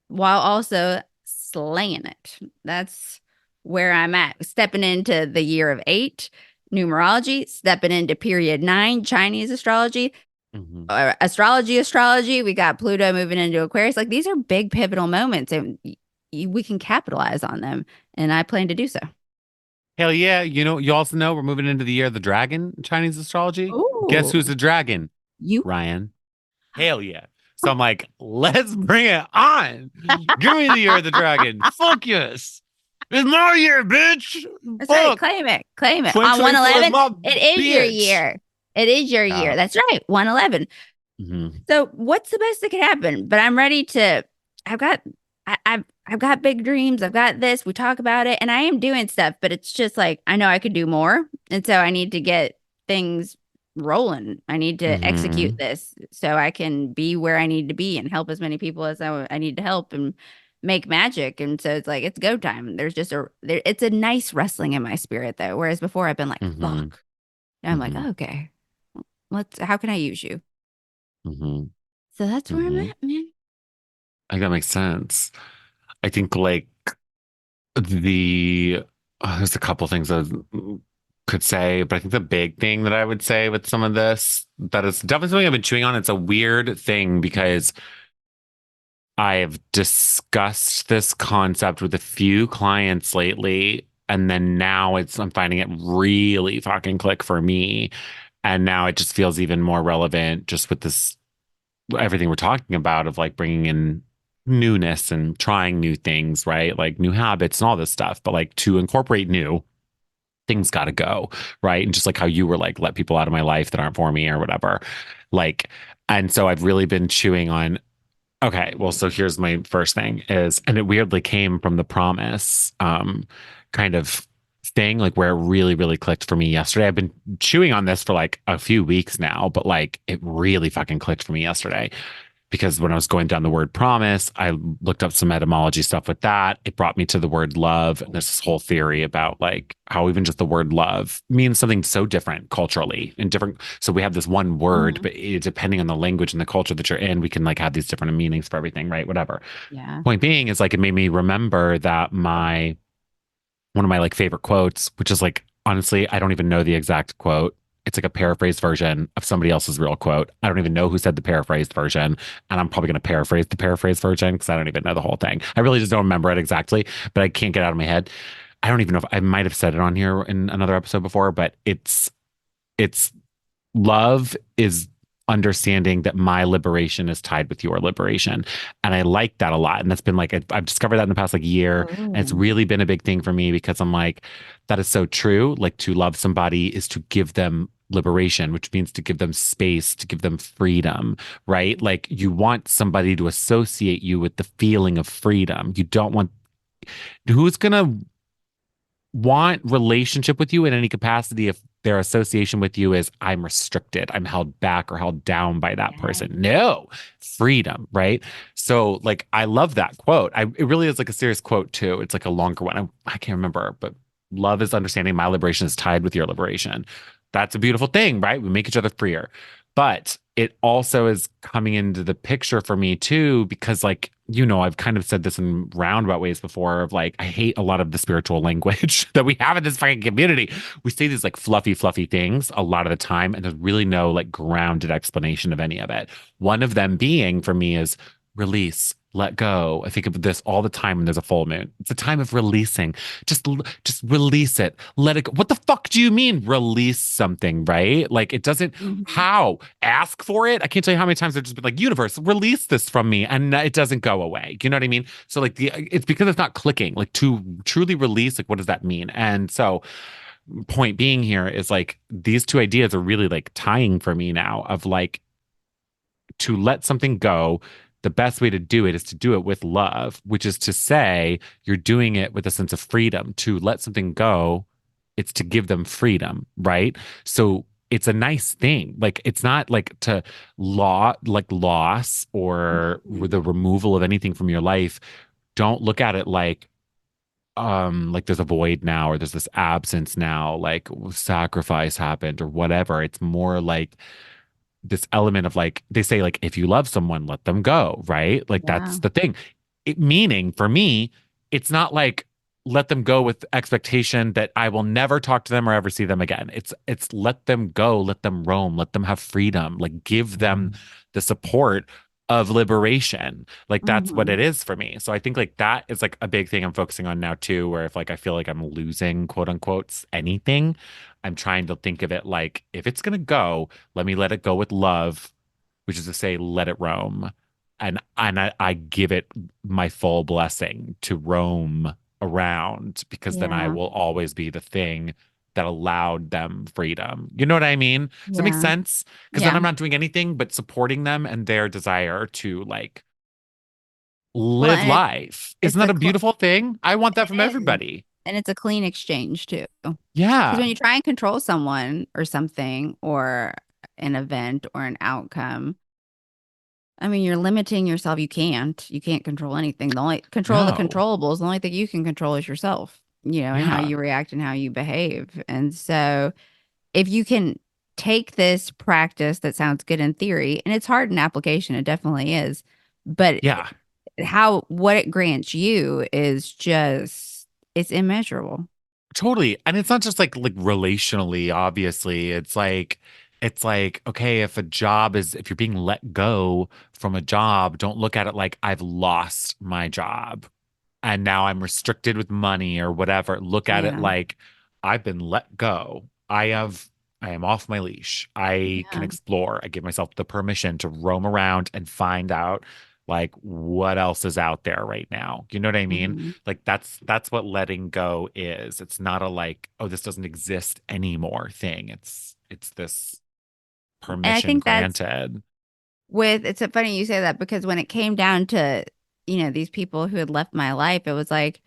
S2: while also slaying it? That's where I'm at. Stepping into the year of eight, numerology, stepping into period nine, Chinese astrology,
S1: Hmm.
S2: astrology. We got Pluto moving into Aquarius. Like these are big pivotal moments, and we can capitalize on them. And I plan to do so.
S1: Hell yeah. You also know we're moving into the year of the dragon in Chinese astrology. Guess
S2: Oh,
S1: who's the dragon?
S2: you.
S1: Ryan. Hell yeah. So I'm like, let's bring it on. Give me the year of the dragon. Fuck yes. It's my year, bitch.
S2: That's right.
S1: Fuck.
S2: Claim it. Claim it. On
S1: 2024 is
S2: 111,
S1: my
S2: it is your
S1: bitch.
S2: year. It is your
S1: Yeah.
S2: year. That's right. 111.
S1: Hmm.
S2: So what's the best that could happen? But I'm ready to. I've got. I've got big dreams. I've got this. We talk about it, and I am doing stuff. But it's just like I know I could do more, and so I need to get things rolling. I need to execute
S1: Hmm.
S2: this so I can be where I need to be and help as many people as I need to help and make magic. And so it's like it's go time. It's a nice wrestling in my spirit though. Whereas before I've been like,
S1: Hmm.
S2: fuck. Now I'm like,
S1: Hmm.
S2: oh, okay, how can I use you?
S1: Hmm.
S2: So that's where I'm
S1: Hmm.
S2: at, man.
S1: I think that makes sense. I think like the there's a couple things I could say, but I think the big thing that I would say with some of this that is definitely something I've been chewing on. It's a weird thing because I've discussed this concept with a few clients lately, and then now I'm finding it really fucking click for me. And now it just feels even more relevant just with this everything we're talking about of like bringing in newness and trying new things, right? Like new habits and all this stuff. But like to incorporate new, things got to go, right? And just like how you were like, let people out of my life that aren't for me or whatever. Like, and so I've really been chewing on Okay, well, so here's my first thing is, and it weirdly came from the promise, kind of thing, like where it really, really clicked for me yesterday. I've been chewing on this for like a few weeks now, but like it really fucking clicked for me yesterday because when I was going down the word promise, I looked up some etymology stuff with that. It brought me to the word love. And there's this whole theory about like how even just the word love means something so different culturally and different. So we have this one word,
S2: Mhm.
S1: but depending on the language and the culture that you're in, we can like have these different meanings for everything, right? Whatever.
S2: Yeah.
S1: Point being is like it made me remember that my one of my like favorite quotes, which is like honestly, I don't even know the exact quote. It's like a paraphrased version of somebody else's real quote. I don't even know who said the paraphrased version, and I'm probably going to paraphrase the paraphrased version because I don't even know the whole thing. I really just don't remember it exactly, but I can't get it out of my head. I don't even know if I might have said it on here in another episode before, but it's love is understanding that my liberation is tied with your liberation. And I like that a lot. And that's been like, I've discovered that in the past like year. And it's
S2: Oh.
S1: really been a big thing for me because I'm like, that is so true. Like to love somebody is to give them liberation, which means to give them space, to give them freedom, right? Like you want somebody to associate you with the feeling of freedom. You don't want, who's going to want relationship with you in any capacity if their association with you is I'm restricted, I'm held back or held down by that
S2: Yes.
S1: person. No, freedom, right? So like I love that quote. It really is like a serious quote too. It's like a longer one. I can't remember, but love is understanding my liberation is tied with your liberation. That's a beautiful thing, right? We make each other freer. But it also is coming into the picture for me too, because like, I've kind of said this in roundabout ways before of like, I hate a lot of the spiritual language that we have in this fucking community. We say these like fluffy, fluffy things a lot of the time, and there's really no like grounded explanation of any of it. One of them being for me is release, let go. I think of this all the time when there's a full moon. It's a time of releasing. Just release it. Let it go. What the fuck do you mean release something, right? Like it doesn't
S2: Mhm.
S1: how? Ask for it. I can't tell you how many times I've just been like, universe, release this from me, and it doesn't go away. You know what I mean? So like it's because it's not clicking. Like to truly release, like what does that mean? And so point being here is like these two ideas are really like tying for me now of like to let something go, the best way to do it is to do it with love, which is to say you're doing it with a sense of freedom. To let something go, it's to give them freedom, right? So it's a nice thing. Like it's not like to like loss or
S2: Mhm.
S1: the removal of anything from your life. Don't look at it like there's a void now or there's this absence now, like sacrifice happened or whatever. It's more like this element of like they say like if you love someone let them go, right? Like that's
S2: Yeah.
S1: the thing. Meaning for me it's not like let them go with expectation that I will never talk to them or ever see them again. It's let them go, let them roam, let them have freedom, like give them the support of liberation. Like that's what
S2: Hmm.
S1: it is for me. So I think like that is like a big thing I'm focusing on now too, where if like I feel like I'm losing quote unquote anything, I'm trying to think of it like if it's gonna go, let me let it go with love, which is to say, let it roam. And I give it my full blessing to roam around because then I
S2: Yeah.
S1: will always be the thing that allowed them freedom. You know what I mean? Does that make
S2: Yeah.
S1: sense? Because then
S2: Yeah.
S1: I'm not doing anything but supporting them and their desire to like
S2: Well,
S1: live
S2: and
S1: life. Isn't
S2: it's
S1: that
S2: a
S1: a beautiful thing? I want that from
S2: it is,
S1: everybody.
S2: and it's a clean exchange too. Because
S1: Yeah.
S2: when you try and control someone or something or an event or an outcome, I mean, you're limiting yourself. You can't control anything. The only control the
S1: No.
S2: controllables. The only thing you can control is yourself, and how
S1: Yeah.
S2: you react and how you behave. And so if you can take this practice that sounds good in theory, and it's hard in application, it definitely is, but
S1: Yeah.
S2: what it grants you is just, it's immeasurable.
S1: Totally. And it's not just like relationally, obviously. It's like, okay, if you're being let go from a job, don't look at it like I've lost my job and now I'm restricted with money or whatever. Look at it
S2: Yeah.
S1: like I've been let go. I am off my leash. I can
S2: Yeah.
S1: explore. I give myself the permission to roam around and find out like what else is out there right now. You know what I mean?
S2: Mhm.
S1: Like that's what letting go is. It's not a like, oh, this doesn't exist anymore thing. It's this
S2: And I
S1: permission
S2: think that's
S1: granted.
S2: with it's so funny you say that because when it came down to, these people who had left my life, it was like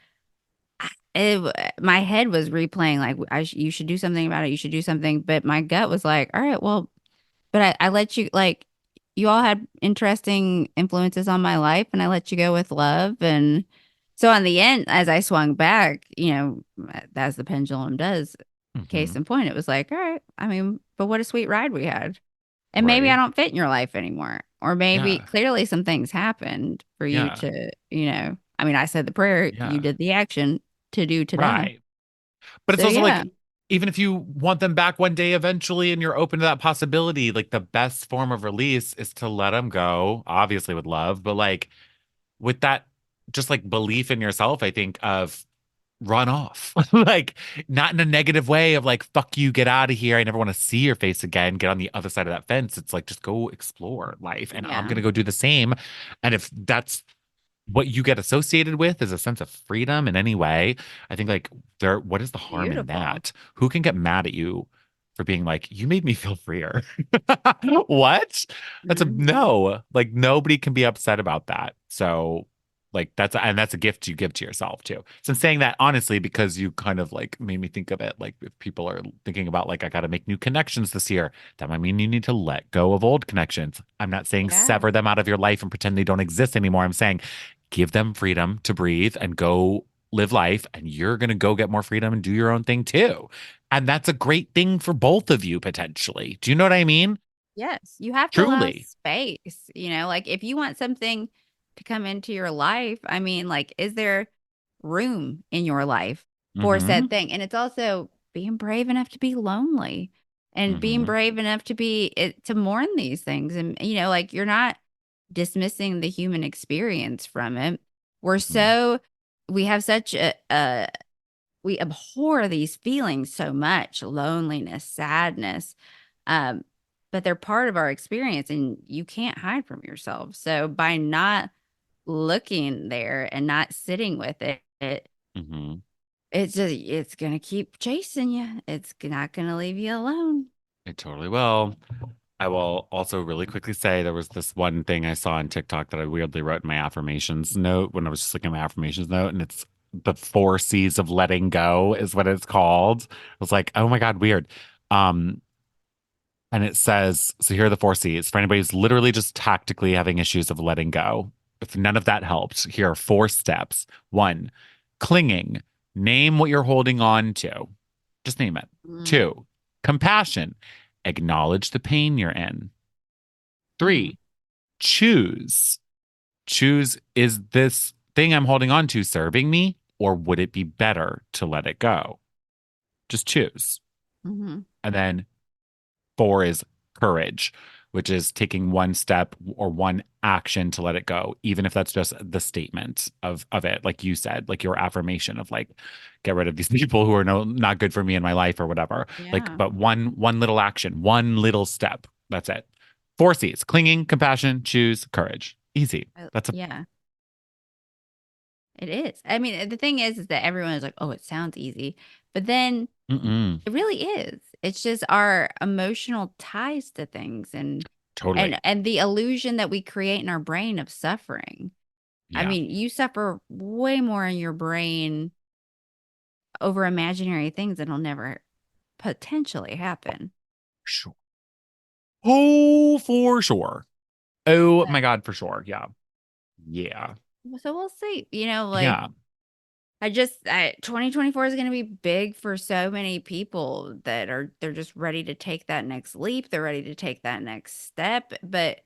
S2: my head was replaying like you should do something about it, you should do something, but my gut was like, all right, well, but I let you like you all had interesting influences on my life and I let you go with love. And so on the end, as I swung back, as the pendulum does, case
S1: Hmm.
S2: in point, it was like, all right, I mean, but what a sweet ride we had. And maybe I
S1: Right.
S2: don't fit in your life anymore. Or maybe
S1: Yeah.
S2: clearly some things happened for you
S1: Yeah.
S2: to, I mean, I said the prayer, you
S1: Yeah.
S2: did the action to do to-done.
S1: Right. But it's
S2: So
S1: also
S2: yeah,
S1: like, even if you want them back one day eventually and you're open to that possibility, like the best form of release is to let them go, obviously with love, but like with that just like belief in yourself, I think of run off. Like not in a negative way of like, fuck you, get out of here. I never want to see your face again. Get on the other side of that fence. It's like just go explore life and I'm
S2: yeah,
S1: gonna go do the same. And if that's what you get associated with is a sense of freedom in any way, I think like what is the harm in
S2: beautiful.
S1: that? Who can get mad at you for being like, you made me feel freer? What? That's a
S2: Mhm.
S1: no. Like nobody can be upset about that. So like that's a gift you give to yourself too. So I'm saying that honestly because you kind of like made me think of it like if people are thinking about like I got to make new connections this year, that might mean you need to let go of old connections. I'm not saying
S2: Yeah.
S1: sever them out of your life and pretend they don't exist anymore. I'm saying give them freedom to breathe and go live life and you're going to go get more freedom and do your own thing too. And that's a great thing for both of you potentially. Do you know what I mean?
S2: Yes, you have to allow
S1: Truly.
S2: space, like if you want something to come into your life, I mean, like, is there room in your life for said
S1: Mhm.
S2: thing? And it's also being brave enough to be lonely and being
S1: Mhm.
S2: brave enough to to mourn these things. And, like you're not dismissing the human experience from it. We're
S1: Mhm.
S2: so, we have such we abhor these feelings so much, loneliness, sadness. Um, but they're part of our experience and you can't hide from yourself. So by not looking there and not sitting with
S1: Mhm.
S2: it's gonna keep chasing you. It's not gonna leave you alone.
S1: It totally will. I will also really quickly say there was this one thing I saw on TikTok that I weirdly wrote in my affirmations note when I was just looking at my affirmations note, and it's the 4 C's of letting go is what it's called. I was like, oh my God, weird. Um, and it says, so here are the 4 C's for anybody who's literally just tactically having issues of letting go. If none of that helped, here are 4 steps. One, clinging. Name what you're holding on to. Just name it.
S2: Mm,
S1: Two, compassion. Acknowledge the pain you're in.
S2: mm,
S1: Three, choose. Choose, is this thing I'm holding on to serving me, or would it be better to let it go? Just choose.
S2: mhm.
S1: And then 4 is courage, which is taking one step or one action to let it go, even if that's just the statement of it, like you said, like your affirmation of like, get rid of these people who are not good for me in my life or whatever. Like,
S2: Yeah.
S1: but one little action, one little step. That's it. 4 C's: clinging, compassion, choose, courage. Easy. That's a
S2: Yeah, it is. I mean, the thing is that everyone is like, oh, it sounds easy. But then
S1: mm-mm.
S2: it really is. It's just our emotional ties to things and
S1: Totally.
S2: and the illusion that we create in our brain of suffering. I
S1: Yeah.
S2: mean, you suffer way more in your brain over imaginary things that'll never potentially happen.
S1: Sure. Oh, for sure. Oh
S2: But
S1: my God, for sure. Yeah. Yeah.
S2: so we'll see. Like
S1: Yeah.
S2: 2024 is going to be big for so many people they're just ready to take that next leap. They're ready to take that next step. But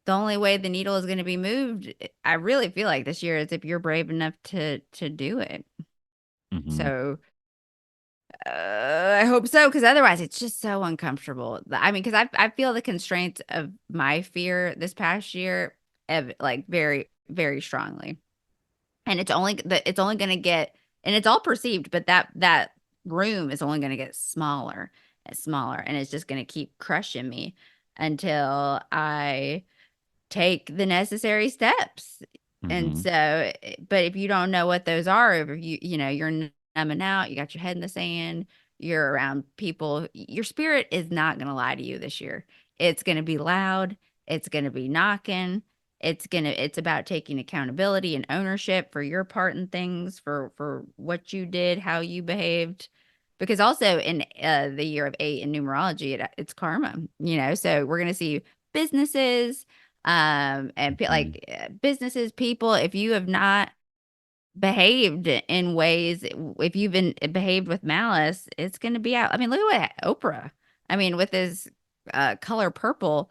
S2: the only way the needle is going to be moved, I really feel like this year is if you're brave enough to do it.
S1: Hmm.
S2: So I hope so, because otherwise it's just so uncomfortable. I mean, because I feel the constraints of my fear this past year, like very, very strongly, and it's only going to get, and it's all perceived, but that room is only going to get smaller and smaller, and it's just going to keep crushing me until I take the necessary steps. And
S1: Hmm.
S2: so, but if you don't know what those are, if you're numbing out, you got your head in the sand, you're around people, your spirit is not going to lie to you this year. It's going to be loud. It's going to be knocking. It's about taking accountability and ownership for your part in things, for what you did, how you behaved. Because also in the year of 8 in numerology, it's karma, so we're going to see businesses, and
S1: Mhm.
S2: businesses, people, if you have not behaved in ways, if you've been behaved with malice, it's going to be out. I mean, look at what Oprah, I mean, with his color purple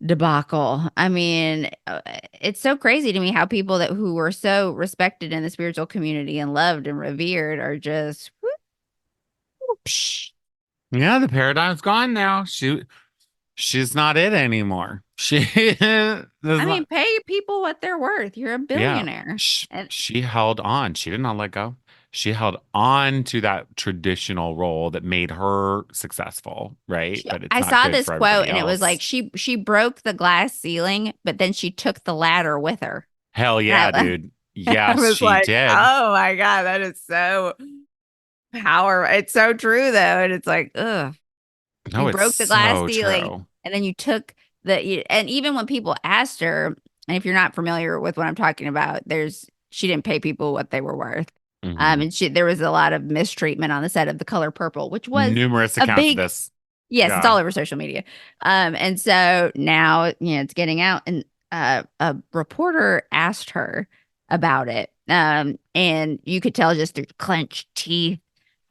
S2: debacle. I mean, it's so crazy to me how people that who were so respected in the spiritual community and loved and revered are just whoopsh.
S1: Yeah, the paradigm's gone now. She's not it anymore. She is
S2: I mean,
S1: not.
S2: pay people what they're worth. You're a
S1: Yeah,
S2: billionaire. And
S1: she held on. She did not let go. She held on to that traditional role that made her successful, right? But it's
S2: I
S1: not
S2: saw
S1: good
S2: this
S1: for
S2: quote
S1: everybody
S2: and it was like
S1: else.
S2: she broke the glass ceiling, but then she took the ladder with her.
S1: Hell
S2: And
S1: yeah, dude.
S2: I
S1: Yes,
S2: was
S1: she
S2: like,
S1: did.
S2: oh my God, that is so power. It's so true though. And it's like, ugh. You
S1: No, it's
S2: broke the glass
S1: so
S2: ceiling
S1: true.
S2: and then you took and even when people asked her, and if you're not familiar with what I'm talking about, she didn't pay people what they were worth.
S1: Hmm.
S2: And there was a lot of mistreatment on the set of The Color Purple, which was
S1: Numerous
S2: a
S1: accounts of
S2: big,
S1: this.
S2: yes, it's
S1: Yeah.
S2: all over social media. And so now, it's getting out, and a reporter asked her about it. And you could tell just through clenched teeth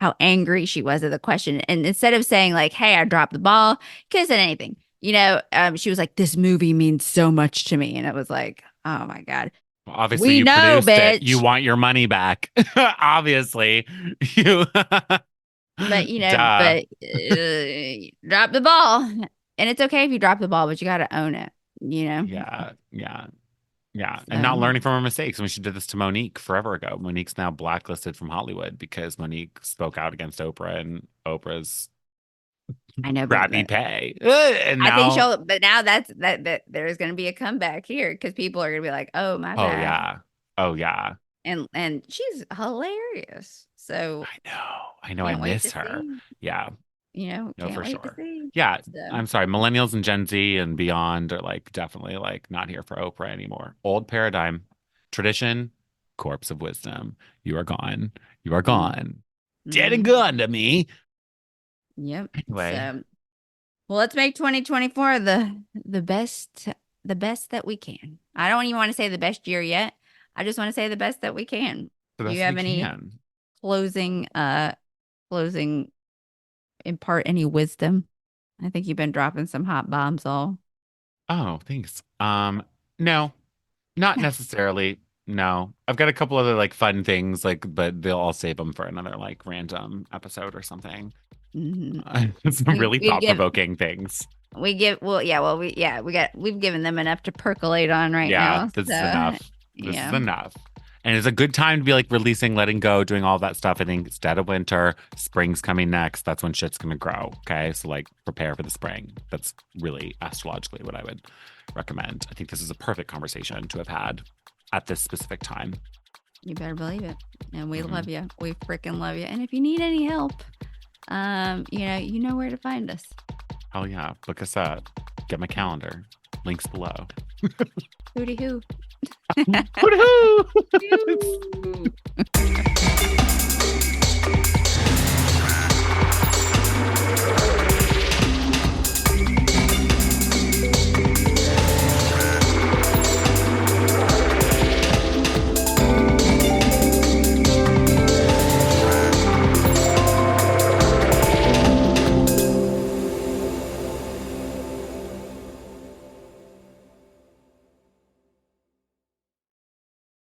S2: how angry she was at the question. And instead of saying like, "Hey, I dropped the ball," could have said anything. She was like, "This movie means so much to me," and it was like, "Oh my God,
S1: Well, obviously,
S2: we
S1: you
S2: know,
S1: produced it. You
S2: bitch."
S1: want your money back. Obviously. You
S2: But
S1: duh.
S2: drop the ball, and it's okay if you drop the ball, but you got to own it. You know.
S1: Yeah, yeah, yeah. And not
S2: So
S1: learning from her mistakes. I mean, she did this to Monique forever ago. Monique's now blacklisted from Hollywood because Monique spoke out against Oprah and Oprah's
S2: I know, but
S1: crappy pay. And
S2: I think
S1: now,
S2: but now that there's going to be a comeback here because people are going to be like, "Oh, my
S1: oh
S2: bad,"
S1: yeah. Oh yeah.
S2: and she's hilarious. So
S1: I know. I
S2: can't wait to
S1: miss her.
S2: see.
S1: Yeah. No,
S2: Can't
S1: for
S2: wait to
S1: sure.
S2: see.
S1: Yeah,
S2: So
S1: I'm sorry. Millennials and Gen Z and beyond are like definitely like not here for Oprah anymore. Old paradigm, tradition, corpse of wisdom. You are gone. You are
S2: mm,
S1: gone. Dead and
S2: mhm.
S1: gone to me.
S2: Yep.
S1: Anyway,
S2: So well, let's make 2024 the best that we can. I don't even want to say the best year yet. I just want to say the best that we can.
S1: the
S2: Do you
S1: best we
S2: have any
S1: can.
S2: closing closing impart any wisdom? I think you've been dropping some hot bombs all.
S1: Oh, thanks. No, not necessarily. No, I've got a couple other like fun things, like, but they'll all save them for another like random episode or something.
S2: Mhm.
S1: Some
S2: We
S1: really
S2: we give
S1: thought-provoking things.
S2: we give well yeah well we've given them enough to percolate on right
S1: Yeah,
S2: now.
S1: this is
S2: So
S1: enough. This is
S2: yeah.
S1: enough. And it's a good time to be like releasing, letting go, doing all that stuff. I think it's dead of winter, spring's coming next. That's when shit's gonna grow. Okay. So like prepare for the spring. That's really astrologically what I would recommend. I think this is a perfect conversation to have had at this specific time.
S2: You better believe it. And we
S1: Hmm.
S2: love you. We freaking love you. And if you need any help, you know where to find us.
S1: Hell yeah. Look us up. Get my calendar. Links below.
S2: Hooty hoo.
S1: Woohoo!
S2: Hoo.